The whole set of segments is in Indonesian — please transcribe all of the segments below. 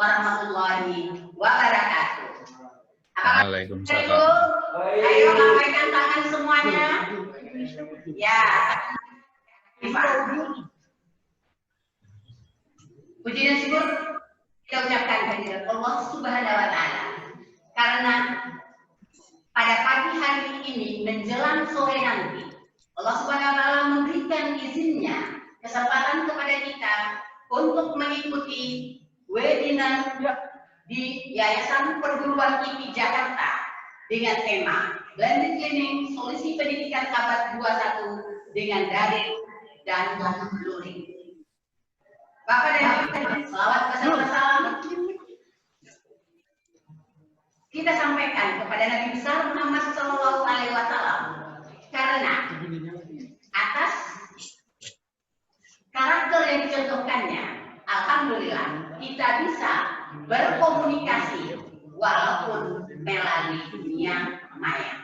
warahmatullahi wabarakatuh. Waalaikumsalam. Ayo lambaikan tangan semuanya. Ya. Puji dan syukur kita ucapkan kehadirat Allah Subhanahu wa Ta'ala. Karena pada pagi hari ini menjelang sore nanti, Allah Subhanahu wa Ta'ala memberikan izinnya, kesempatan kepada kita untuk mengikuti webinar di Yayasan Perguruan IPI Jakarta dengan tema Blended Learning Solusi Pendidikan Abad 21 dengan daring dan luring. Bapak dan Ibu, selawat bersama-sama kita sampaikan kepada Nabi besar Muhammad Shallallahu Alaihi Wasallam, karena atas karakter yang dicontohkannya, alhamdulillah kita bisa berkomunikasi walaupun melalui dunia maya.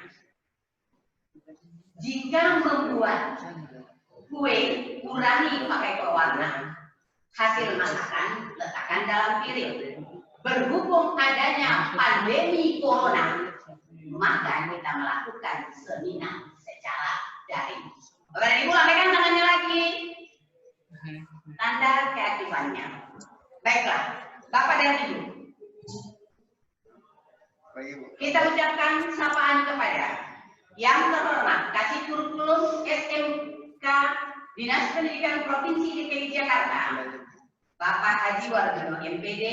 Jika membuat kue, kurangi pakai pewarna. Hasil masakan letakkan dalam piring. Berhubung adanya pandemi corona, maka kita melakukan seminar secara daring. Bapak dan Ibu, lambaikan tangannya lagi. Tanda keaktifannya. Baiklah, Bapak dan Ibu, kita ucapkan sapaan kepada yang terhormat Kasih Kurikulum SMK Dinas Pendidikan Provinsi DKI Jakarta, Bapak Haji Wardono MPD,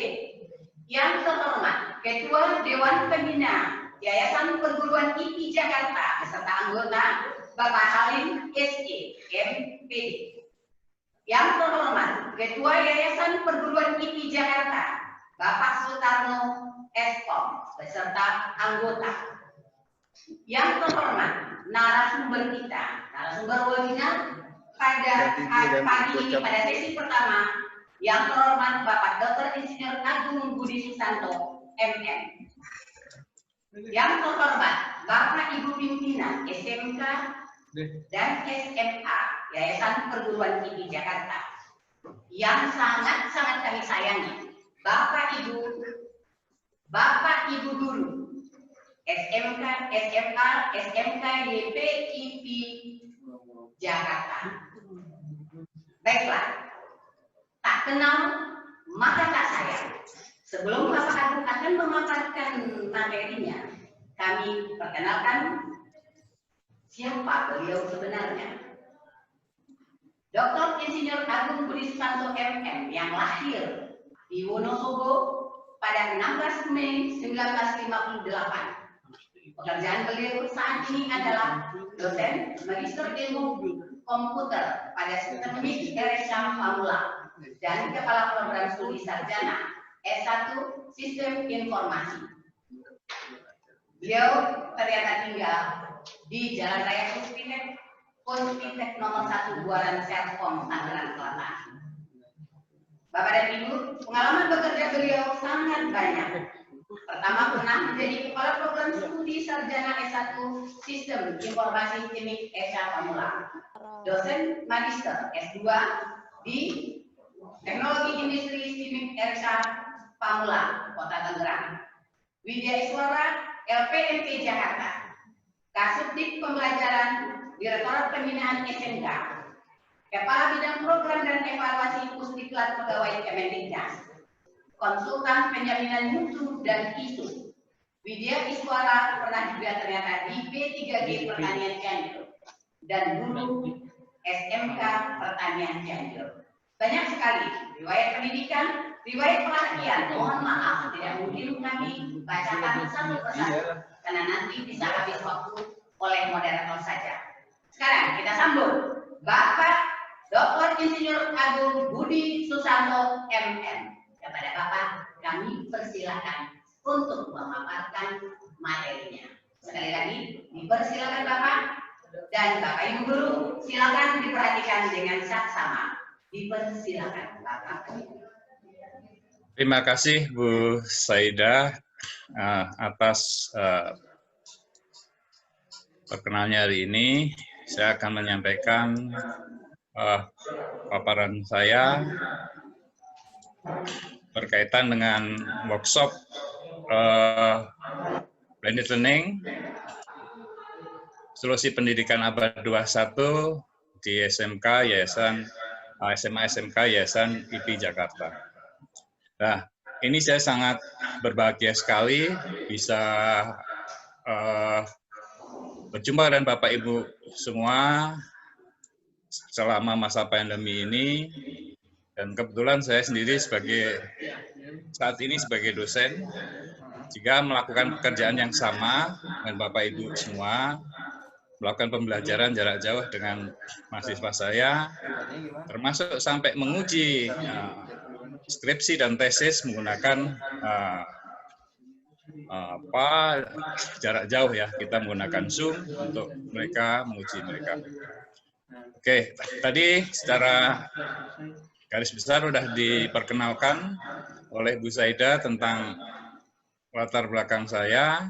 yang terhormat Ketua Dewan Pembina Yayasan Perguruan IPI Jakarta beserta anggota Bapak Halim SE MPD, yang terhormat Ketua Yayasan Perguruan IPI Jakarta Bapak Sutarno SPOM beserta anggota, yang terhormat narasumber kita, narasumber webinar pada pagi ini pada sesi pertama, yang terhormat Bapak Dr. Insinyur Agung Budi Susanto MM, yang terhormat Bapak Ibu pimpinan SMK dan SMA Yayasan Perguruan Tinggi Jakarta, yang sangat-sangat kami sayangi Bapak Ibu guru SMK, SMA, SMK YPIP Jakarta. Baiklah, tak kenal maka tak sayang. Sebelum Bapak Agung akan memaparkan materinya, kami perkenalkan siapa beliau sebenarnya. Dr. Insinyur Agung Budi Susanto MM yang lahir di Wonosobo pada 16 Mei 1958. Pekerjaan beliau saat ini adalah dosen Magister Ilmu Komputer pada Sistemik RSA Pamula dan Kepala Program Studi Sarjana S1 Sistem Informasi. Beliau ternyata tinggal di Jalan Raya Puspitek nomor 1 Buaran Serpong, Tangerang Selatan. Bapak dan Ibu, pengalaman bekerja beliau sangat banyak. Pertama, pernah menjadi Kepala Program Studi Sarjana S1 Sistem Informasi Timik Esa Pamula, dosen Magister S2 di Teknologi Industri Timik Esa Pamula, Kota Tangerang. Widya Iswara, LPMP Jakarta, Kasubdit Pembelajaran, Direktorat Pembinaan SMK, Kepala Bidang Program dan Evaluasi Pusdiklat Pegawai Kemendiknas, Konsultan Penjaminan Mutu dan Isu. Widya Iswara pernah juga ternyata di P3G Pertanian Cianjur dan guru SMK Pertanian Cianjur. Banyak sekali riwayat pendidikan, riwayat pelatihan. Mohon maaf, tidak mungkin kami bacakan satu persatu karena nanti bisa habis waktu oleh moderator saja. Sekarang kita sambut Bapak Dr. Insinyur Agung Budi Susanto MM. Kepada Bapak kami persilakan untuk memaparkan materinya. Sekali lagi dipersilakan Bapak dan Bapak Ibu guru silakan diperhatikan dengan saksama. Dipersilakan Bapak. Terima kasih Bu Saida atas perkenalnya hari ini. Saya akan menyampaikan paparan saya berkaitan dengan workshop blended learning, solusi pendidikan abad 21 di SMK Yayasan SMA SMK Yayasan IP Jakarta. Nah, ini saya sangat berbahagia sekali bisa berjumpa dengan Bapak Ibu semua selama masa pandemi ini, dan kebetulan saya sendiri saat ini sebagai dosen juga melakukan pekerjaan yang sama dengan Bapak Ibu semua, melakukan pembelajaran jarak jauh dengan mahasiswa saya, termasuk sampai menguji skripsi dan tesis menggunakan jarak jauh ya, kita menggunakan Zoom untuk mereka menguji mereka. Oke, tadi secara garis besar sudah diperkenalkan oleh Bu Saida tentang latar belakang saya.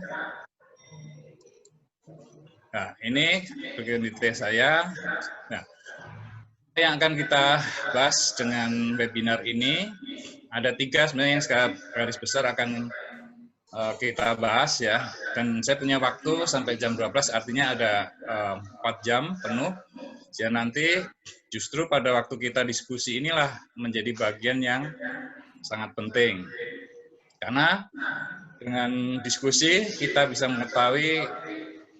Nah, ini bagian detail saya. Nah, yang akan kita bahas dengan webinar ini ada 3 sebenarnya yang secara garis besar akan kita bahas ya. Dan saya punya waktu sampai jam 12, artinya ada 4 jam penuh. Ya, nanti justru pada waktu kita diskusi inilah menjadi bagian yang sangat penting. Karena dengan diskusi kita bisa mengetahui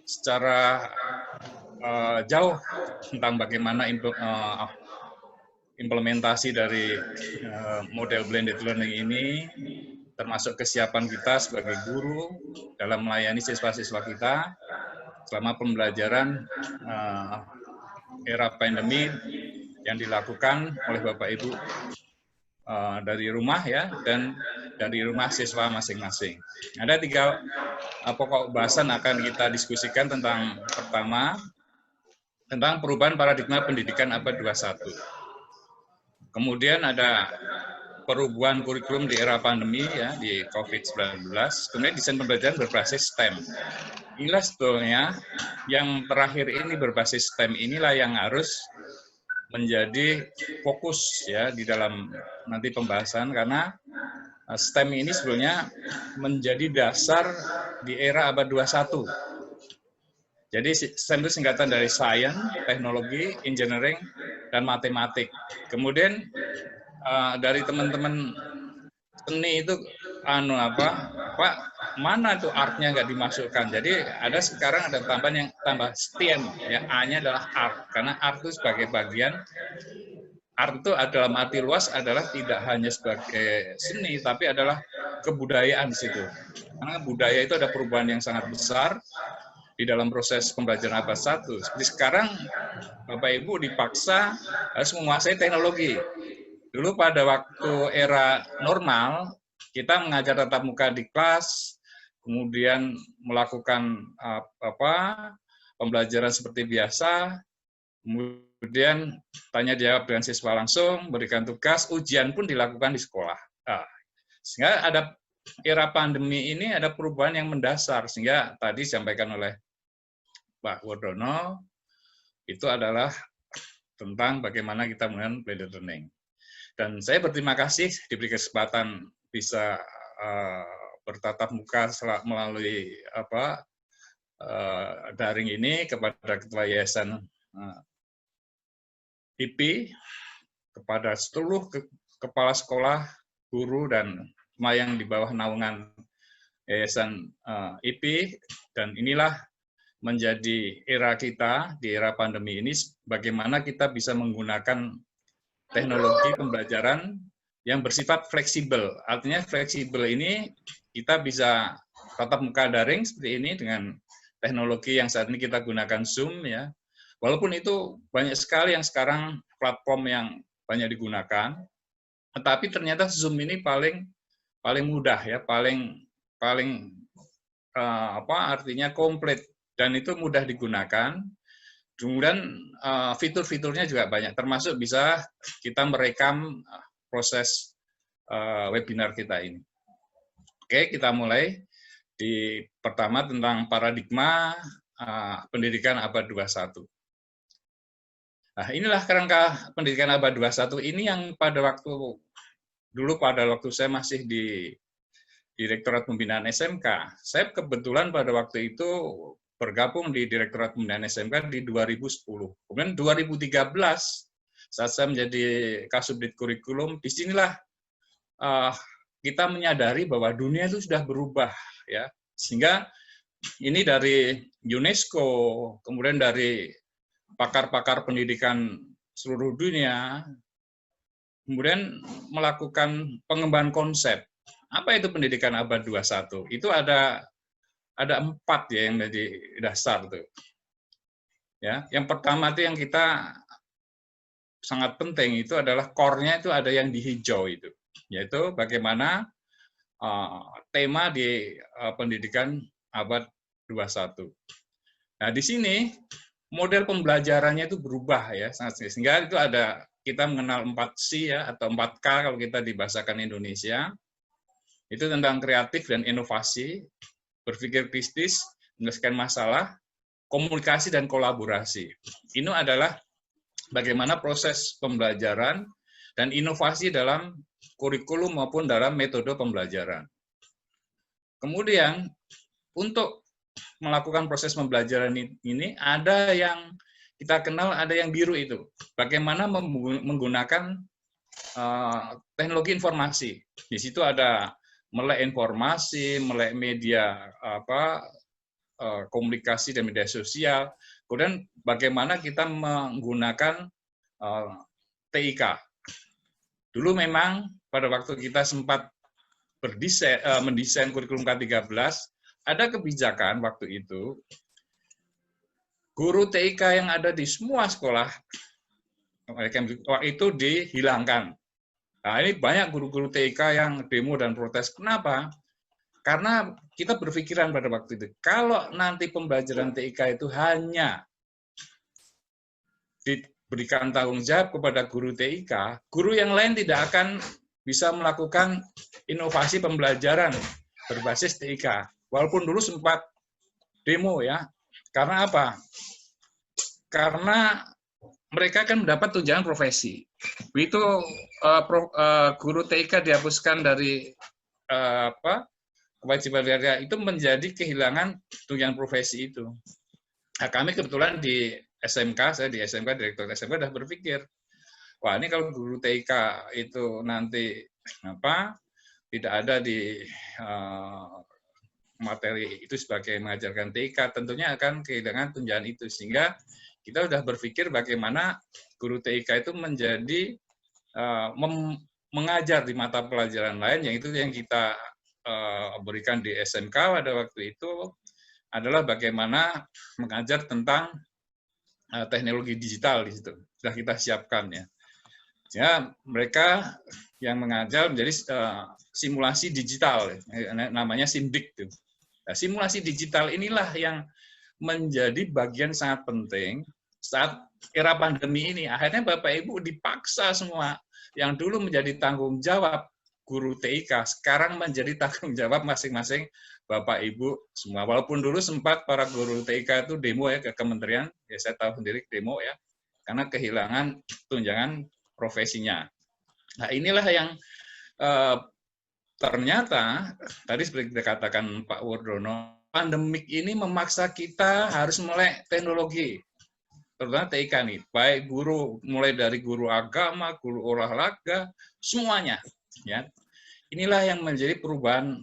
secara jauh tentang bagaimana implementasi dari model blended learning ini, termasuk kesiapan kita sebagai guru dalam melayani siswa-siswa kita selama pembelajaran era pandemi yang dilakukan oleh Bapak Ibu dari rumah ya, dan dari rumah siswa masing-masing. Ada 3 pokok bahasan akan kita diskusikan tentang pertama, tentang perubahan paradigma pendidikan abad 21. Kemudian ada perubahan kurikulum di era pandemi ya, di COVID-19. Kemudian desain pembelajaran berbasis STEM. Inilah sebetulnya yang terakhir ini berbasis STEM inilah yang harus menjadi fokus ya di dalam nanti pembahasan, karena STEM ini sebenarnya menjadi dasar di era abad 21. Jadi STEM itu singkatan dari Science, Teknologi, Engineering, dan Matematik. Kemudian dari teman-teman seni itu Pak, mana itu artnya nggak dimasukkan. Jadi ada sekarang ada tambahan yang tambah STEM, ya A-nya adalah art, karena art itu sebagai bagian. Art itu dalam arti luas adalah tidak hanya sebagai seni, tapi adalah kebudayaan di situ. Karena budaya itu ada perubahan yang sangat besar di dalam proses pembelajaran abad 1. Seperti sekarang, Bapak Ibu dipaksa harus menguasai teknologi. Dulu pada waktu era normal, kita mengajar tatap muka di kelas, kemudian melakukan pembelajaran seperti biasa, kemudian tanya jawab dengan siswa langsung, berikan tugas, ujian pun dilakukan di sekolah. Sehingga ada era pandemi ini ada perubahan yang mendasar, sehingga tadi disampaikan oleh Pak Wardono, itu adalah tentang bagaimana kita menggunakan blended learning. Dan saya berterima kasih diberi kesempatan bisa bertatap muka melalui daring ini kepada Ketua Yayasan IP, kepada seluruh kepala sekolah, guru, dan yang di bawah naungan Yayasan IP, dan inilah menjadi era kita di era pandemi ini, bagaimana kita bisa menggunakan teknologi pembelajaran yang bersifat fleksibel. Artinya fleksibel ini kita bisa tatap muka daring seperti ini dengan teknologi yang saat ini kita gunakan Zoom ya. Walaupun itu banyak sekali yang sekarang platform yang banyak digunakan, tetapi ternyata Zoom ini paling mudah ya, paling artinya komplit, dan itu mudah digunakan. Kemudian fitur-fiturnya juga banyak, termasuk bisa kita merekam proses webinar kita ini. Oke, kita mulai di pertama tentang paradigma pendidikan abad 21. Nah, inilah kerangka pendidikan abad 21 ini yang pada waktu dulu pada waktu saya masih di Direktorat Pembinaan SMK, saya kebetulan pada waktu itu bergabung di Direktorat Pembinaan SMK di 2010. Kemudian 2013, saat saya menjadi Kasubdit Kurikulum, disinilah kita menyadari bahwa dunia itu sudah berubah, ya, sehingga ini dari UNESCO, kemudian dari pakar-pakar pendidikan seluruh dunia, kemudian melakukan pengembangan konsep. Apa itu pendidikan abad 21? Itu ada 4 ya yang menjadi dasar tuh. Ya, yang pertama itu yang kita sangat penting itu adalah core-nya itu ada yang di hijau itu, yaitu bagaimana tema di pendidikan abad 21. Nah, di sini model pembelajarannya itu berubah ya, sehingga itu ada kita mengenal 4C ya atau 4K kalau kita dibahasakan Indonesia. Itu tentang kreatif dan inovasi, berpikir kritis, menyelesaikan masalah, komunikasi dan kolaborasi. Ini adalah bagaimana proses pembelajaran dan inovasi dalam kurikulum maupun dalam metode pembelajaran. Kemudian untuk melakukan proses pembelajaran ini ada yang kita kenal, ada yang biru itu. Bagaimana menggunakan teknologi informasi. Di situ ada melek informasi, melek media komunikasi dan media sosial. Kemudian bagaimana kita menggunakan TIK. Dulu memang pada waktu kita sempat mendesain kurikulum K13, ada kebijakan waktu itu guru TIK yang ada di semua sekolah itu dihilangkan. Nah, ini banyak guru-guru TIK yang demo dan protes. Kenapa? Karena kita berpikiran pada waktu itu, kalau nanti pembelajaran TIK itu hanya diberikan tanggung jawab kepada guru TIK, guru yang lain tidak akan bisa melakukan inovasi pembelajaran berbasis TIK. Walaupun dulu sempat demo ya. Karena apa? Karena mereka kan mendapat tunjangan profesi. Begitu guru TIK dihapuskan dari kewajiban negara, itu menjadi kehilangan tunjangan profesi itu. Nah, kami kebetulan di SMK, saya di SMK, Direktur SMK sudah berpikir, wah ini kalau guru TIK itu nanti tidak ada di materi itu sebagai mengajarkan TIK, tentunya akan kehilangan tunjangan itu. Sehingga kita sudah berpikir bagaimana guru TIK itu menjadi mengajar di mata pelajaran lain, yang itu yang kita berikan di SMK pada waktu itu adalah bagaimana mengajar tentang teknologi digital di situ. Sudah kita siapkan ya. Ya, mereka yang mengajar menjadi simulasi digital, namanya SIMDIK. Nah, simulasi digital inilah yang menjadi bagian sangat penting saat era pandemi ini. Akhirnya Bapak Ibu dipaksa semua yang dulu menjadi tanggung jawab guru TIK, sekarang menjadi tanggung jawab masing-masing Bapak Ibu semua. Walaupun dulu sempat para guru TIK itu demo ya ke kementerian, ya saya tahu sendiri demo ya, karena kehilangan tunjangan profesinya. Nah, inilah yang ternyata tadi seperti dikatakan Pak Wardono, pandemik ini memaksa kita harus melek teknologi, terutama TIK nih, baik guru, mulai dari guru agama, guru olahraga, semuanya. Ya, inilah yang menjadi perubahan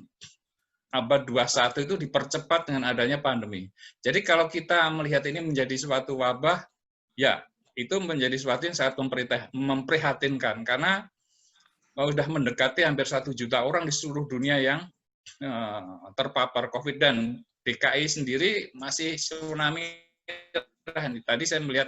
abad 21 itu dipercepat dengan adanya pandemi. Jadi kalau kita melihat ini menjadi suatu wabah, ya itu menjadi sesuatu yang sangat memprihatinkan, karena sudah mendekati hampir 1 juta orang di seluruh dunia yang terpapar COVID, dan DKI sendiri masih tsunami. Tadi saya melihat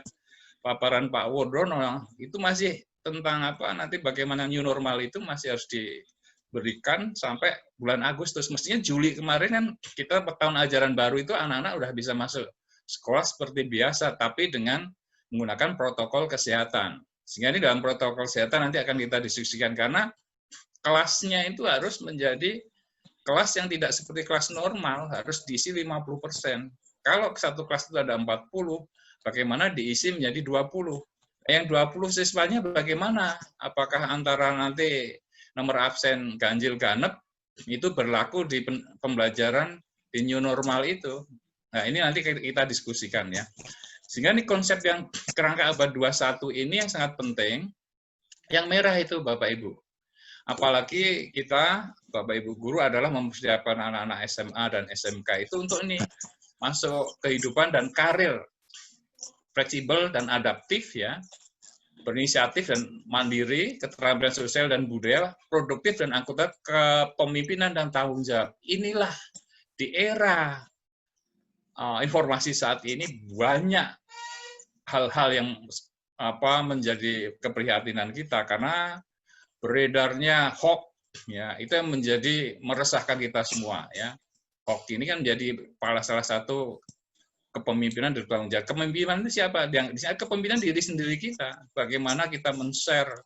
paparan Pak Wardono, itu masih tentang nanti bagaimana new normal itu masih harus diberikan sampai bulan Agustus. Mestinya Juli kemarin kan kita tahun ajaran baru itu anak-anak udah bisa masuk sekolah seperti biasa, tapi dengan menggunakan protokol kesehatan. Sehingga ini dalam protokol kesehatan nanti akan kita diskusikan, karena kelasnya itu harus menjadi kelas yang tidak seperti kelas normal, harus diisi 50%. Kalau satu kelas itu ada 40, bagaimana diisi menjadi 20? Yang 20 siswanya bagaimana? Apakah antara nanti nomor absen ganjil genap itu berlaku di pembelajaran di new normal itu. Nah, ini nanti kita diskusikan ya. Sehingga ini konsep yang kerangka abad 21 ini yang sangat penting. Yang merah itu Bapak Ibu. Apalagi kita, Bapak Ibu guru, adalah mempersiapkan anak-anak SMA dan SMK itu untuk ini masuk kehidupan dan karir fleksibel dan adaptif ya, berinisiatif dan mandiri, keterampilan sosial dan budaya, produktif dan akurat, kepemimpinan dan tanggung jawab. Inilah di era informasi saat ini banyak hal-hal yang menjadi keprihatinan kita karena beredarnya hoax ya, itu yang menjadi meresahkan kita semua ya. Hoax ini kan menjadi salah satu kepemimpinan dan tanggung jawab. Kepemimpinan itu siapa? Yang kepemimpinan diri sendiri kita. Bagaimana kita men-share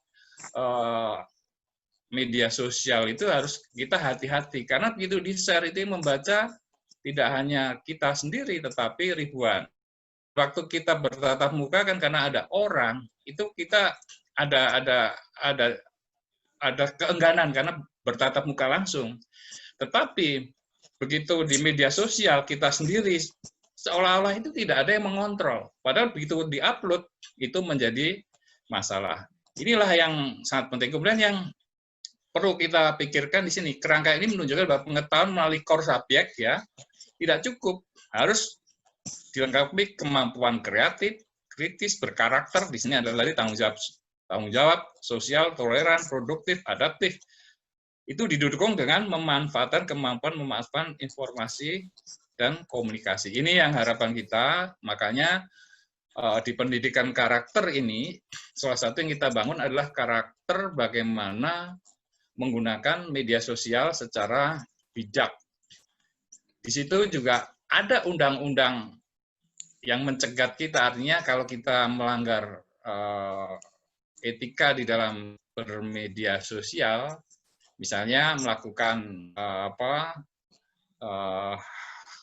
media sosial itu harus kita hati-hati karena begitu di-share itu membaca tidak hanya kita sendiri tetapi ribuan. Waktu kita bertatap muka kan karena ada orang itu kita ada keengganan karena bertatap muka langsung. Tetapi begitu di media sosial kita sendiri seolah-olah itu tidak ada yang mengontrol. Padahal begitu diupload itu menjadi masalah. Inilah yang sangat penting. Kemudian yang perlu kita pikirkan di sini, kerangka ini menunjukkan bahwa pengetahuan melalui core subjek ya tidak cukup, harus dilengkapi kemampuan kreatif, kritis, berkarakter. Di sini adalah dari tanggung jawab sosial, toleran, produktif, adaptif. Itu didukung dengan memanfaatkan kemampuan memanfaatkan informasi dan komunikasi. Ini yang harapan kita, makanya di pendidikan karakter ini, salah satu yang kita bangun adalah karakter bagaimana menggunakan media sosial secara bijak. Di situ juga ada undang-undang yang mencegat kita, artinya kalau kita melanggar etika di dalam bermedia sosial, misalnya melakukan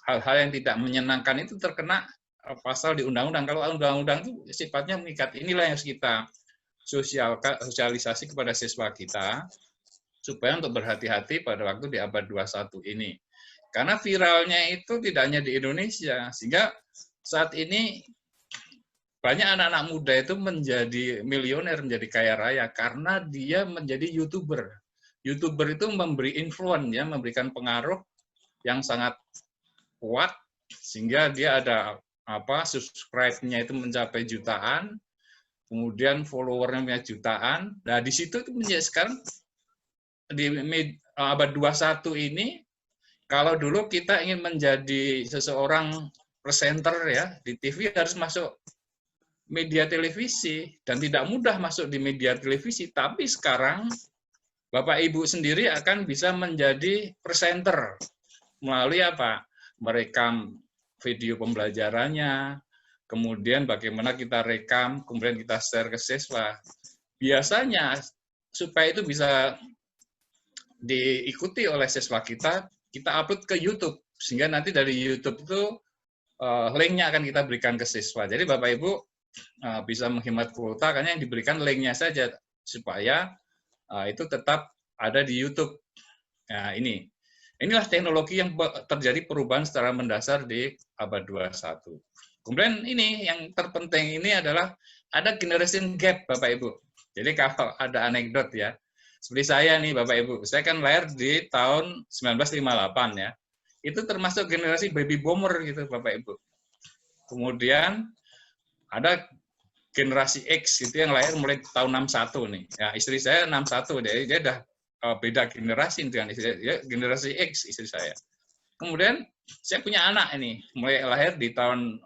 hal-hal yang tidak menyenangkan itu terkena pasal di undang-undang. Kalau undang-undang itu sifatnya mengikat. Inilah yang harus kita sosialisasi kepada siswa kita supaya untuk berhati-hati pada waktu di abad 21 ini. Karena viralnya itu tidak hanya di Indonesia, sehingga saat ini banyak anak-anak muda itu menjadi milioner, menjadi kaya raya karena dia menjadi YouTuber. YouTuber itu memberi influence ya, memberikan pengaruh yang sangat kuat sehingga dia ada subscribe-nya itu mencapai jutaan, kemudian follower-nya jutaan. Nah, di situ itu menjadi sekarang di abad 21 ini, kalau dulu kita ingin menjadi seseorang presenter ya di TV harus masuk media televisi dan tidak mudah masuk di media televisi, tapi sekarang Bapak Ibu sendiri akan bisa menjadi presenter melalui apa? Merekam video pembelajarannya, kemudian bagaimana kita rekam, kemudian kita share ke siswa. Biasanya supaya itu bisa diikuti oleh siswa kita upload ke YouTube sehingga nanti dari YouTube itu linknya akan kita berikan ke siswa. Jadi Bapak Ibu bisa menghemat kuota karena yang diberikan linknya saja supaya itu tetap ada di YouTube. Nah, inilah teknologi yang terjadi perubahan secara mendasar di abad 21. Kemudian ini yang terpenting ini adalah ada generation gap Bapak Ibu. Jadi kalau ada anekdot ya, seperti saya nih Bapak Ibu, saya kan lahir di tahun 1958 ya. Itu termasuk generasi baby boomer gitu Bapak Ibu. Kemudian ada generasi X itu yang lahir mulai tahun 61 nih. Ya, istri saya 61, dia udah beda generasi dengan istri saya, generasi X istri saya. Kemudian saya punya anak ini, mulai lahir di tahun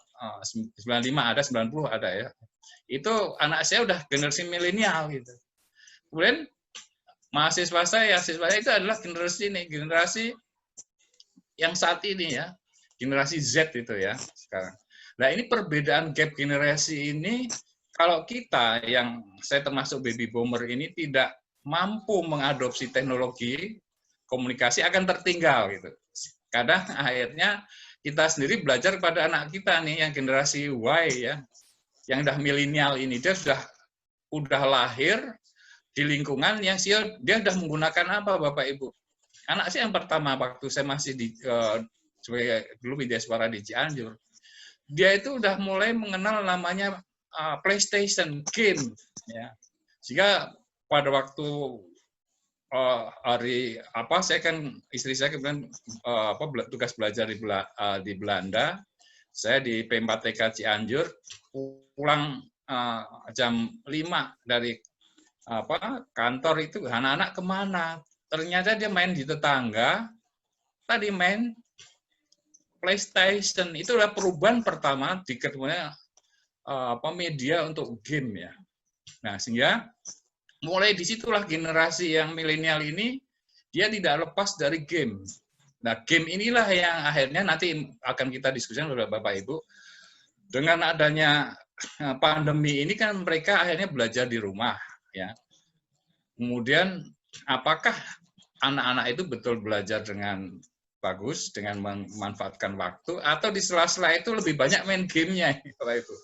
95 ada, 90 ada ya. Itu anak saya udah generasi milenial gitu. Kemudian siswa saya itu adalah generasi ini, generasi yang saat ini ya, generasi Z itu ya sekarang. Nah, ini perbedaan gap generasi ini, kalau kita yang saya termasuk baby boomer ini tidak mampu mengadopsi teknologi komunikasi akan tertinggal gitu. Kadang akhirnya kita sendiri belajar pada anak kita nih yang generasi Y ya, yang udah milenial ini dia sudah lahir di lingkungan yang dia sudah menggunakan apa Bapak Ibu. Anak saya yang pertama waktu saya masih sebagai dulu Widyaswara di Cianjur, dia itu udah mulai mengenal namanya PlayStation game, ya. Sehingga pada waktu hari saya kan istri saya kemudian tugas belajar di Belanda, saya di P4TK Cianjur, pulang jam 5 dari kantor itu, anak-anak kemana? Ternyata dia main di tetangga, tadi main PlayStation. Itulah perubahan pertama di ketemunya media untuk game ya. Nah, sehingga mulai disitulah generasi yang milenial ini dia tidak lepas dari game. Nah, game inilah yang akhirnya nanti akan kita diskusikan oleh Bapak Ibu. Dengan adanya pandemi ini kan mereka akhirnya belajar di rumah ya. Kemudian apakah anak-anak itu betul belajar dengan bagus dengan memanfaatkan waktu, atau di sela-sela itu lebih banyak main gamenya, Bapak Ibu.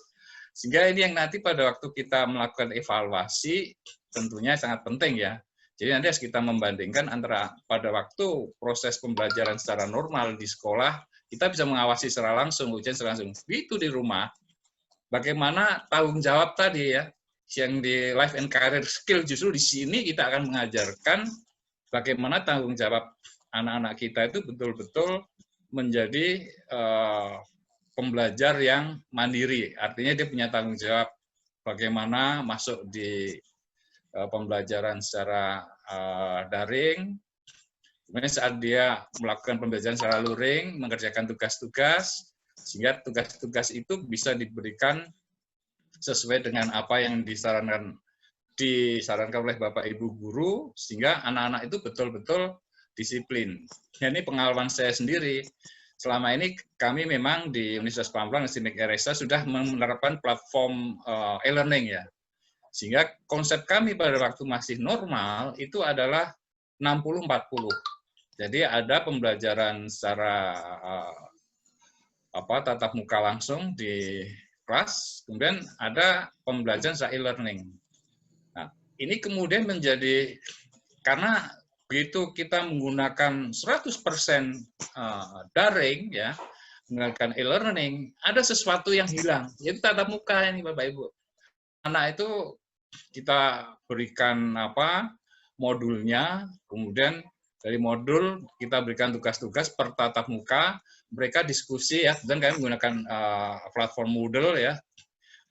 Sehingga ini yang nanti pada waktu kita melakukan evaluasi tentunya sangat penting ya. Jadi nanti harus kita membandingkan antara pada waktu proses pembelajaran secara normal di sekolah, kita bisa mengawasi secara langsung, ujian secara langsung. Itu di rumah, bagaimana tanggung jawab tadi ya, yang di life and career skill, justru di sini kita akan mengajarkan bagaimana tanggung jawab anak-anak kita itu betul-betul menjadi pembelajar yang mandiri. Artinya dia punya tanggung jawab bagaimana masuk di pembelajaran secara daring, kemudian saat dia melakukan pembelajaran secara luring, mengerjakan tugas-tugas, sehingga tugas-tugas itu bisa diberikan sesuai dengan apa yang disarankan oleh Bapak Ibu guru, sehingga anak-anak itu betul-betul disiplin. Ya, ini pengalaman saya sendiri. Selama ini kami memang di Universitas Pamulang dan Simek RSA sudah menerapkan platform e-learning ya. Sehingga konsep kami pada waktu masih normal itu adalah 60-40. Jadi ada pembelajaran secara tatap muka langsung di kelas, kemudian ada pembelajaran secara e-learning. Nah, ini kemudian menjadi, karena begitu kita menggunakan 100% daring ya, menggunakan e-learning, ada sesuatu yang hilang, yaitu tatap muka ini Bapak Ibu. Anak itu kita berikan modulnya, kemudian dari modul kita berikan tugas-tugas per tatap muka, mereka diskusi ya, dan kami menggunakan platform Moodle ya.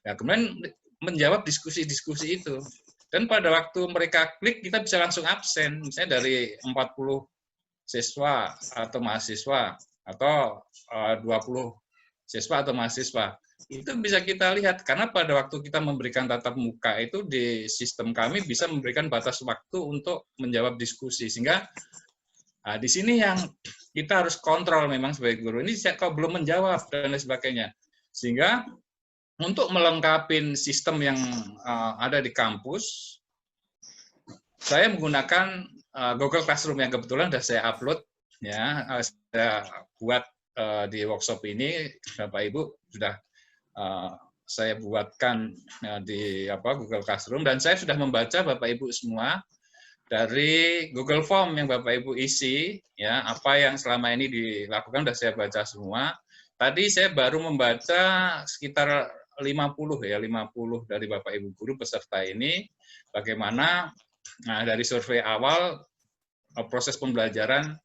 Nah, kemudian menjawab diskusi-diskusi itu. Dan pada waktu mereka klik, kita bisa langsung absen, misalnya dari 40 siswa atau mahasiswa, atau 20 siswa atau mahasiswa. Itu bisa kita lihat, karena pada waktu kita memberikan tatap muka itu di sistem kami bisa memberikan batas waktu untuk menjawab diskusi. Sehingga di sini yang kita harus kontrol memang sebagai guru. Ini kalau belum menjawab dan lain sebagainya. Sehingga untuk melengkapi sistem yang ada di kampus, saya menggunakan Google Classroom yang kebetulan sudah saya upload, ya, saya buat di workshop ini, Bapak Ibu sudah saya buatkan di Google Classroom, dan saya sudah membaca Bapak Ibu semua dari Google Form yang Bapak Ibu isi, ya, apa yang selama ini dilakukan sudah saya baca semua. Tadi saya baru membaca sekitar 50 dari Bapak Ibu guru peserta ini, bagaimana dari survei awal proses pembelajaran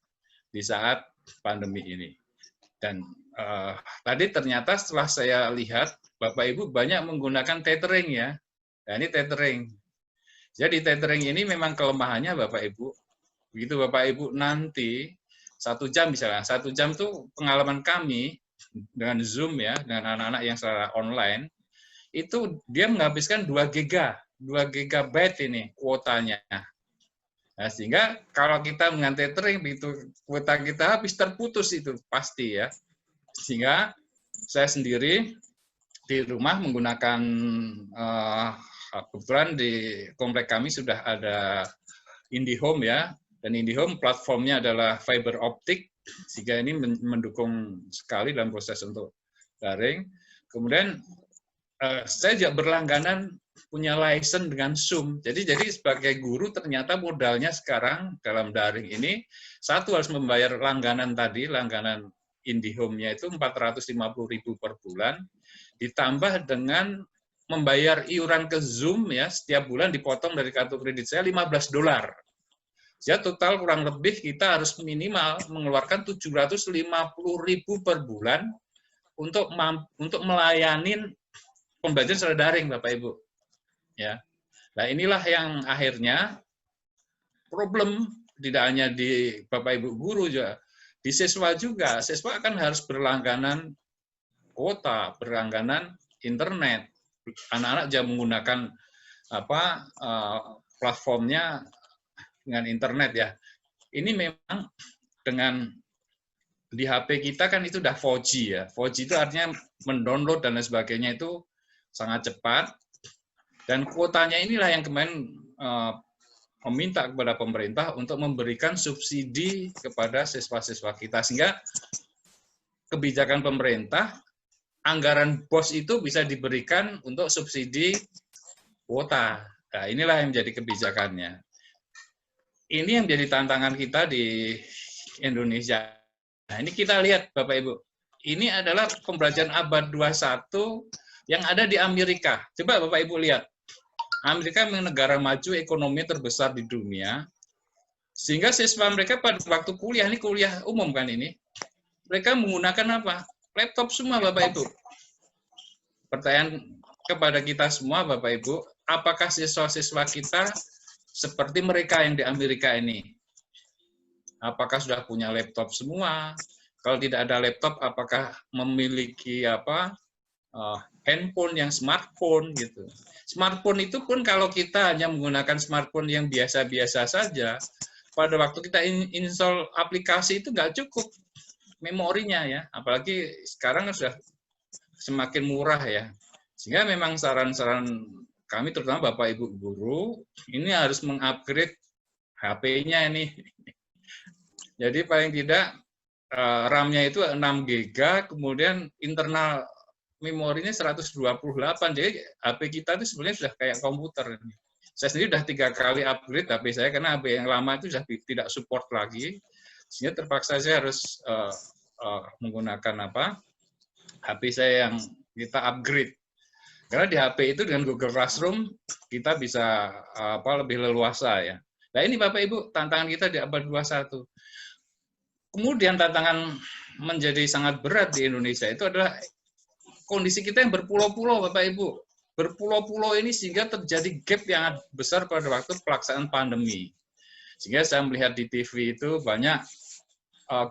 di saat pandemi ini. Dan tadi ternyata setelah saya lihat, Bapak Ibu banyak menggunakan tethering ya. Nah, ini tethering. Jadi tethering ini memang kelemahannya Bapak Ibu. Begitu Bapak Ibu nanti 1 jam misalnya, 1 jam itu pengalaman kami dengan Zoom ya, dengan anak-anak yang secara online, itu dia menghabiskan 2 GB ini kuotanya. Nah, sehingga kalau kita dengan tethering, begitu kuota kita habis, terputus itu pasti ya. Sehingga saya sendiri di rumah menggunakan, kebetulan di komplek kami sudah ada IndiHome ya, dan IndiHome platformnya adalah fiber optik, sehingga ini mendukung sekali dalam proses untuk daring. Kemudian saya juga berlangganan punya license dengan Zoom. Jadi sebagai guru ternyata modalnya sekarang dalam daring ini, satu harus membayar langganan tadi, langganan IndiHome-nya itu 450.000 per bulan, ditambah dengan membayar iuran ke Zoom ya, setiap bulan dipotong dari kartu kredit saya $15. Ya total kurang lebih kita harus minimal mengeluarkan 750.000 per bulan untuk melayani pembelajaran secara daring, Bapak Ibu. Ya. Nah, inilah yang akhirnya problem tidak hanya di Bapak Ibu guru juga, di siswa juga. Siswa kan harus berlangganan kuota, berlangganan internet. Anak-anak juga menggunakan platformnya dengan internet ya. Ini memang dengan di HP kita kan itu udah 4G ya. 4G itu artinya mendownload dan lain sebagainya itu sangat cepat. Dan kuotanya inilah yang kemarin meminta kepada pemerintah untuk memberikan subsidi kepada siswa-siswa kita. Sehingga kebijakan pemerintah, anggaran BOS itu bisa diberikan untuk subsidi kuota. Nah, inilah yang menjadi kebijakannya. Ini yang menjadi tantangan kita di Indonesia. Nah, ini kita lihat Bapak Ibu. Ini adalah pembelajaran abad 21 yang ada di Amerika. Coba Bapak Ibu lihat. Amerika memang negara maju, ekonomi terbesar di dunia, sehingga siswa mereka pada waktu kuliah, ini kuliah umum kan ini, mereka menggunakan apa? Laptop semua Bapak Ibu. Pertanyaan kepada kita semua Bapak Ibu, apakah siswa-siswa kita seperti mereka yang di Amerika ini? Apakah sudah punya laptop semua? Kalau tidak ada laptop, apakah memiliki handphone yang smartphone gitu? Smartphone itu pun kalau kita hanya menggunakan smartphone yang biasa-biasa saja, pada waktu kita install aplikasi itu nggak cukup memorinya ya, apalagi sekarang sudah semakin murah ya. Sehingga memang saran-saran kami terutama Bapak Ibu guru ini harus mengupgrade HP-nya ini. Jadi paling tidak RAM-nya itu 6 GB, kemudian internal memorinya 128. Jadi HP kita itu sebenarnya sudah kayak komputer. Saya sendiri sudah 3 kali upgrade HP saya karena HP yang lama itu sudah tidak support lagi. Sehingga terpaksa saya harus menggunakan HP saya yang kita upgrade. Karena di HP itu dengan Google Classroom kita bisa lebih leluasa ya. Nah ini Bapak Ibu tantangan kita di abad 21. Kemudian tantangan menjadi sangat berat di Indonesia itu adalah kondisi kita yang berpulau-pulau, Bapak Ibu. Berpulau-pulau ini sehingga terjadi gap yang besar pada waktu pelaksanaan pandemi. Sehingga saya melihat di TV itu banyak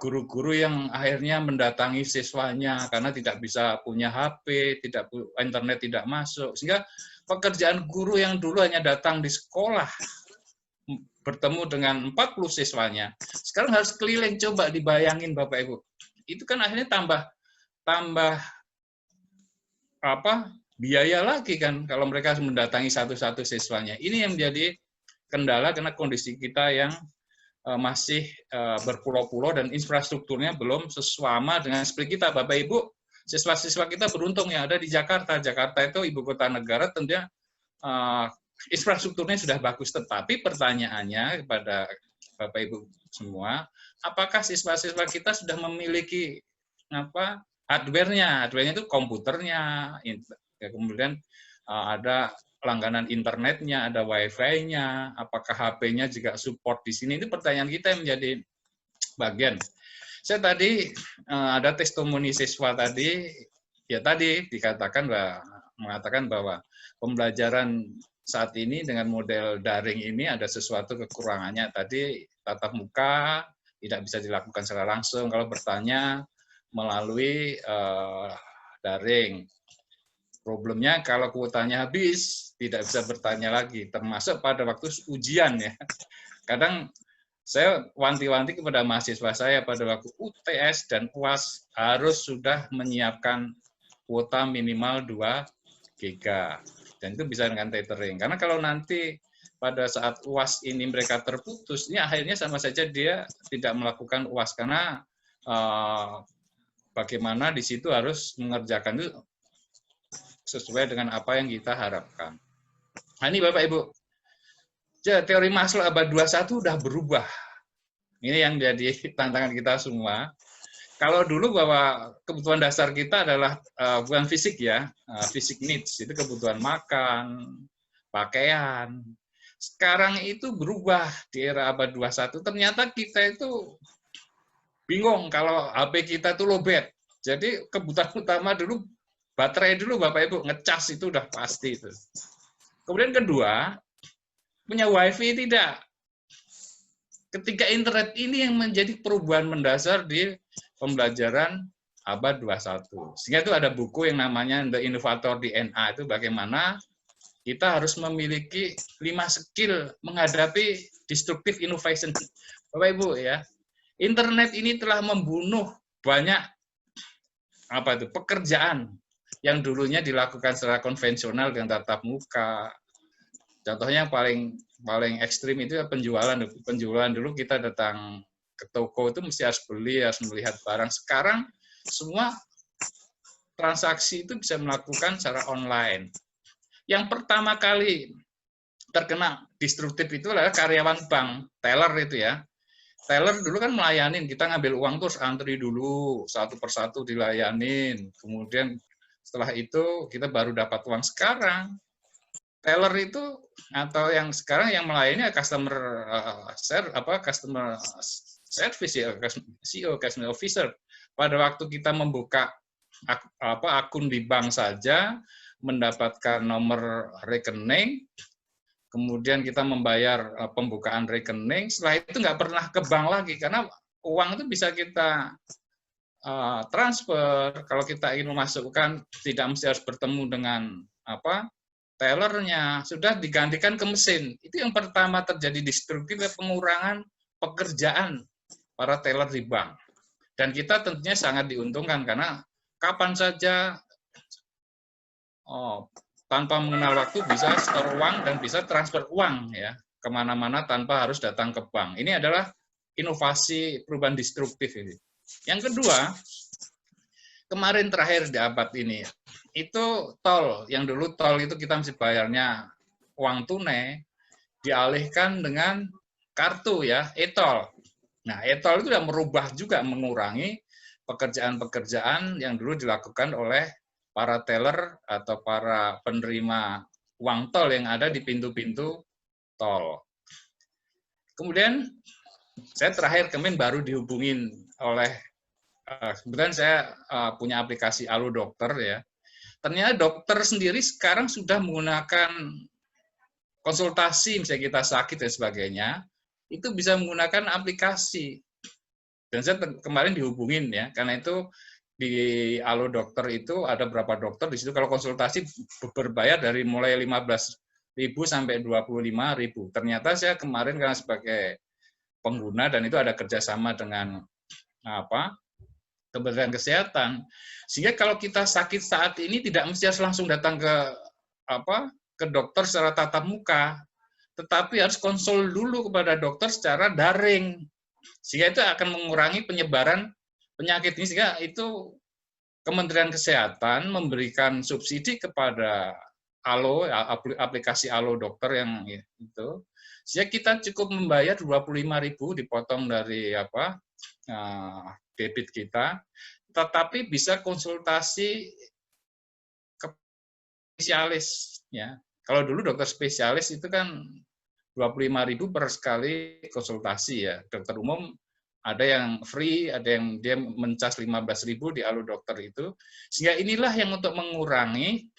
guru-guru yang akhirnya mendatangi siswanya karena tidak bisa punya HP, internet tidak masuk. Sehingga pekerjaan guru yang dulu hanya datang di sekolah, bertemu dengan 40 siswanya, sekarang harus keliling, coba dibayangin Bapak Ibu. Itu kan akhirnya tambah biaya lagi kan kalau mereka mendatangi satu-satu siswanya. Ini yang menjadi kendala karena kondisi kita yang masih berpulau-pulau dan infrastrukturnya belum sesama dengan seperti kita. Bapak Ibu, siswa-siswa kita beruntung yang ada di Jakarta. Jakarta itu ibu kota negara, tentunya infrastrukturnya sudah bagus. Tetapi pertanyaannya kepada Bapak Ibu semua, apakah siswa-siswa kita sudah memiliki hardware-nya? Hardware-nya itu komputernya, kemudian ada langganan internetnya, ada wifi-nya, apakah HP-nya juga support di sini? Itu pertanyaan kita yang menjadi bagian. Saya tadi ada testimoni siswa tadi, ya tadi mengatakan bahwa pembelajaran saat ini dengan model daring ini ada sesuatu kekurangannya. Tadi tatap muka tidak bisa dilakukan secara langsung, kalau bertanya melalui daring. Problemnya kalau kuotanya habis, tidak bisa bertanya lagi, termasuk pada waktu ujian ya. Kadang saya wanti-wanti kepada mahasiswa saya pada waktu UTS dan UAS harus sudah menyiapkan kuota minimal 2 GB. Dan itu bisa dengan tethering. Karena kalau nanti pada saat UAS ini mereka terputus, ini akhirnya sama saja dia tidak melakukan UAS. Karena bagaimana di situ harus mengerjakan itu sesuai dengan apa yang kita harapkan. Nah, ini Bapak Ibu, teori Maslow abad 21 sudah berubah. Ini yang jadi tantangan kita semua. Kalau dulu bahwa kebutuhan dasar kita adalah bukan fisik ya, fisik needs, itu kebutuhan makan, pakaian. Sekarang itu berubah di era abad 21. Ternyata kita itu bingung kalau HP kita itu lowbat. Jadi kebutuhan utama dulu, baterai dulu Bapak Ibu, ngecas itu udah pasti itu. Kemudian kedua, punya wifi tidak. Ketika internet ini yang menjadi perubahan mendasar di pembelajaran abad 21. Sehingga itu ada buku yang namanya The Innovator DNA, itu bagaimana kita harus memiliki 5 skill menghadapi disruptive innovation. Bapak Ibu ya, internet ini telah membunuh banyak pekerjaan yang dulunya dilakukan secara konvensional dengan tatap muka. Contohnya yang paling ekstrim itu ya penjualan. Penjualan dulu kita datang ke toko itu mesti harus beli, harus melihat barang. Sekarang semua transaksi itu bisa melakukan secara online. Yang pertama kali terkena disruptif itu adalah karyawan bank, teller itu ya. Teller dulu kan melayanin, kita ngambil uang terus antri dulu, satu persatu dilayanin. Kemudian setelah itu kita baru dapat uang. Sekarang teller itu atau yang sekarang yang melayani customer service ya, CEO, customer officer. Pada waktu kita membuka akun di bank saja, mendapatkan nomor rekening, kemudian kita membayar pembukaan rekening, setelah itu nggak pernah ke bank lagi, karena uang itu bisa kita transfer. Kalau kita ingin memasukkan, tidak mesti harus bertemu dengan tellernya, sudah digantikan ke mesin. Itu yang pertama terjadi disruptif, pengurangan pekerjaan para teller di bank. Dan kita tentunya sangat diuntungkan karena kapan saja tanpa mengenal waktu bisa store uang dan bisa transfer uang ya kemana-mana tanpa harus datang ke bank. Ini adalah inovasi perubahan disruptif ini. Yang kedua, kemarin terakhir di abad ini, itu tol. Yang dulu tol itu kita mesti bayarnya uang tunai, dialihkan dengan kartu ya, e-tol. Nah, e-tol itu sudah merubah juga, mengurangi pekerjaan-pekerjaan yang dulu dilakukan oleh para teller atau para penerima uang tol yang ada di pintu-pintu tol. Kemudian saya terakhir kemarin baru dihubungin oleh kebetulan saya punya aplikasi Halo Dokter ya. Ternyata dokter sendiri sekarang sudah menggunakan konsultasi, misalnya kita sakit dan sebagainya, itu bisa menggunakan aplikasi. Dan saya kemarin dihubungin ya, karena itu di Halo Dokter itu ada berapa dokter di situ. Kalau konsultasi berbayar dari mulai 15.000 sampai 25.000. Ternyata saya kemarin karena sebagai pengguna dan itu ada kerjasama dengan Kementerian Kesehatan, sehingga kalau kita sakit saat ini tidak mesti harus langsung datang ke dokter secara tatap muka, tetapi harus konsul dulu kepada dokter secara daring, sehingga itu akan mengurangi penyebaran penyakit ini. Sehingga itu Kementerian Kesehatan memberikan subsidi kepada Halo, aplikasi Halo Dokter yang itu, sehingga kita cukup membayar 25.000 dipotong dari debit kita, tetapi bisa konsultasi ke spesialis ya. Kalau dulu dokter spesialis itu kan 25.000 per sekali konsultasi ya. Dokter umum ada yang free, ada yang dia mencas 15.000 di Halo Dokter itu. Sehingga inilah yang untuk mengurangi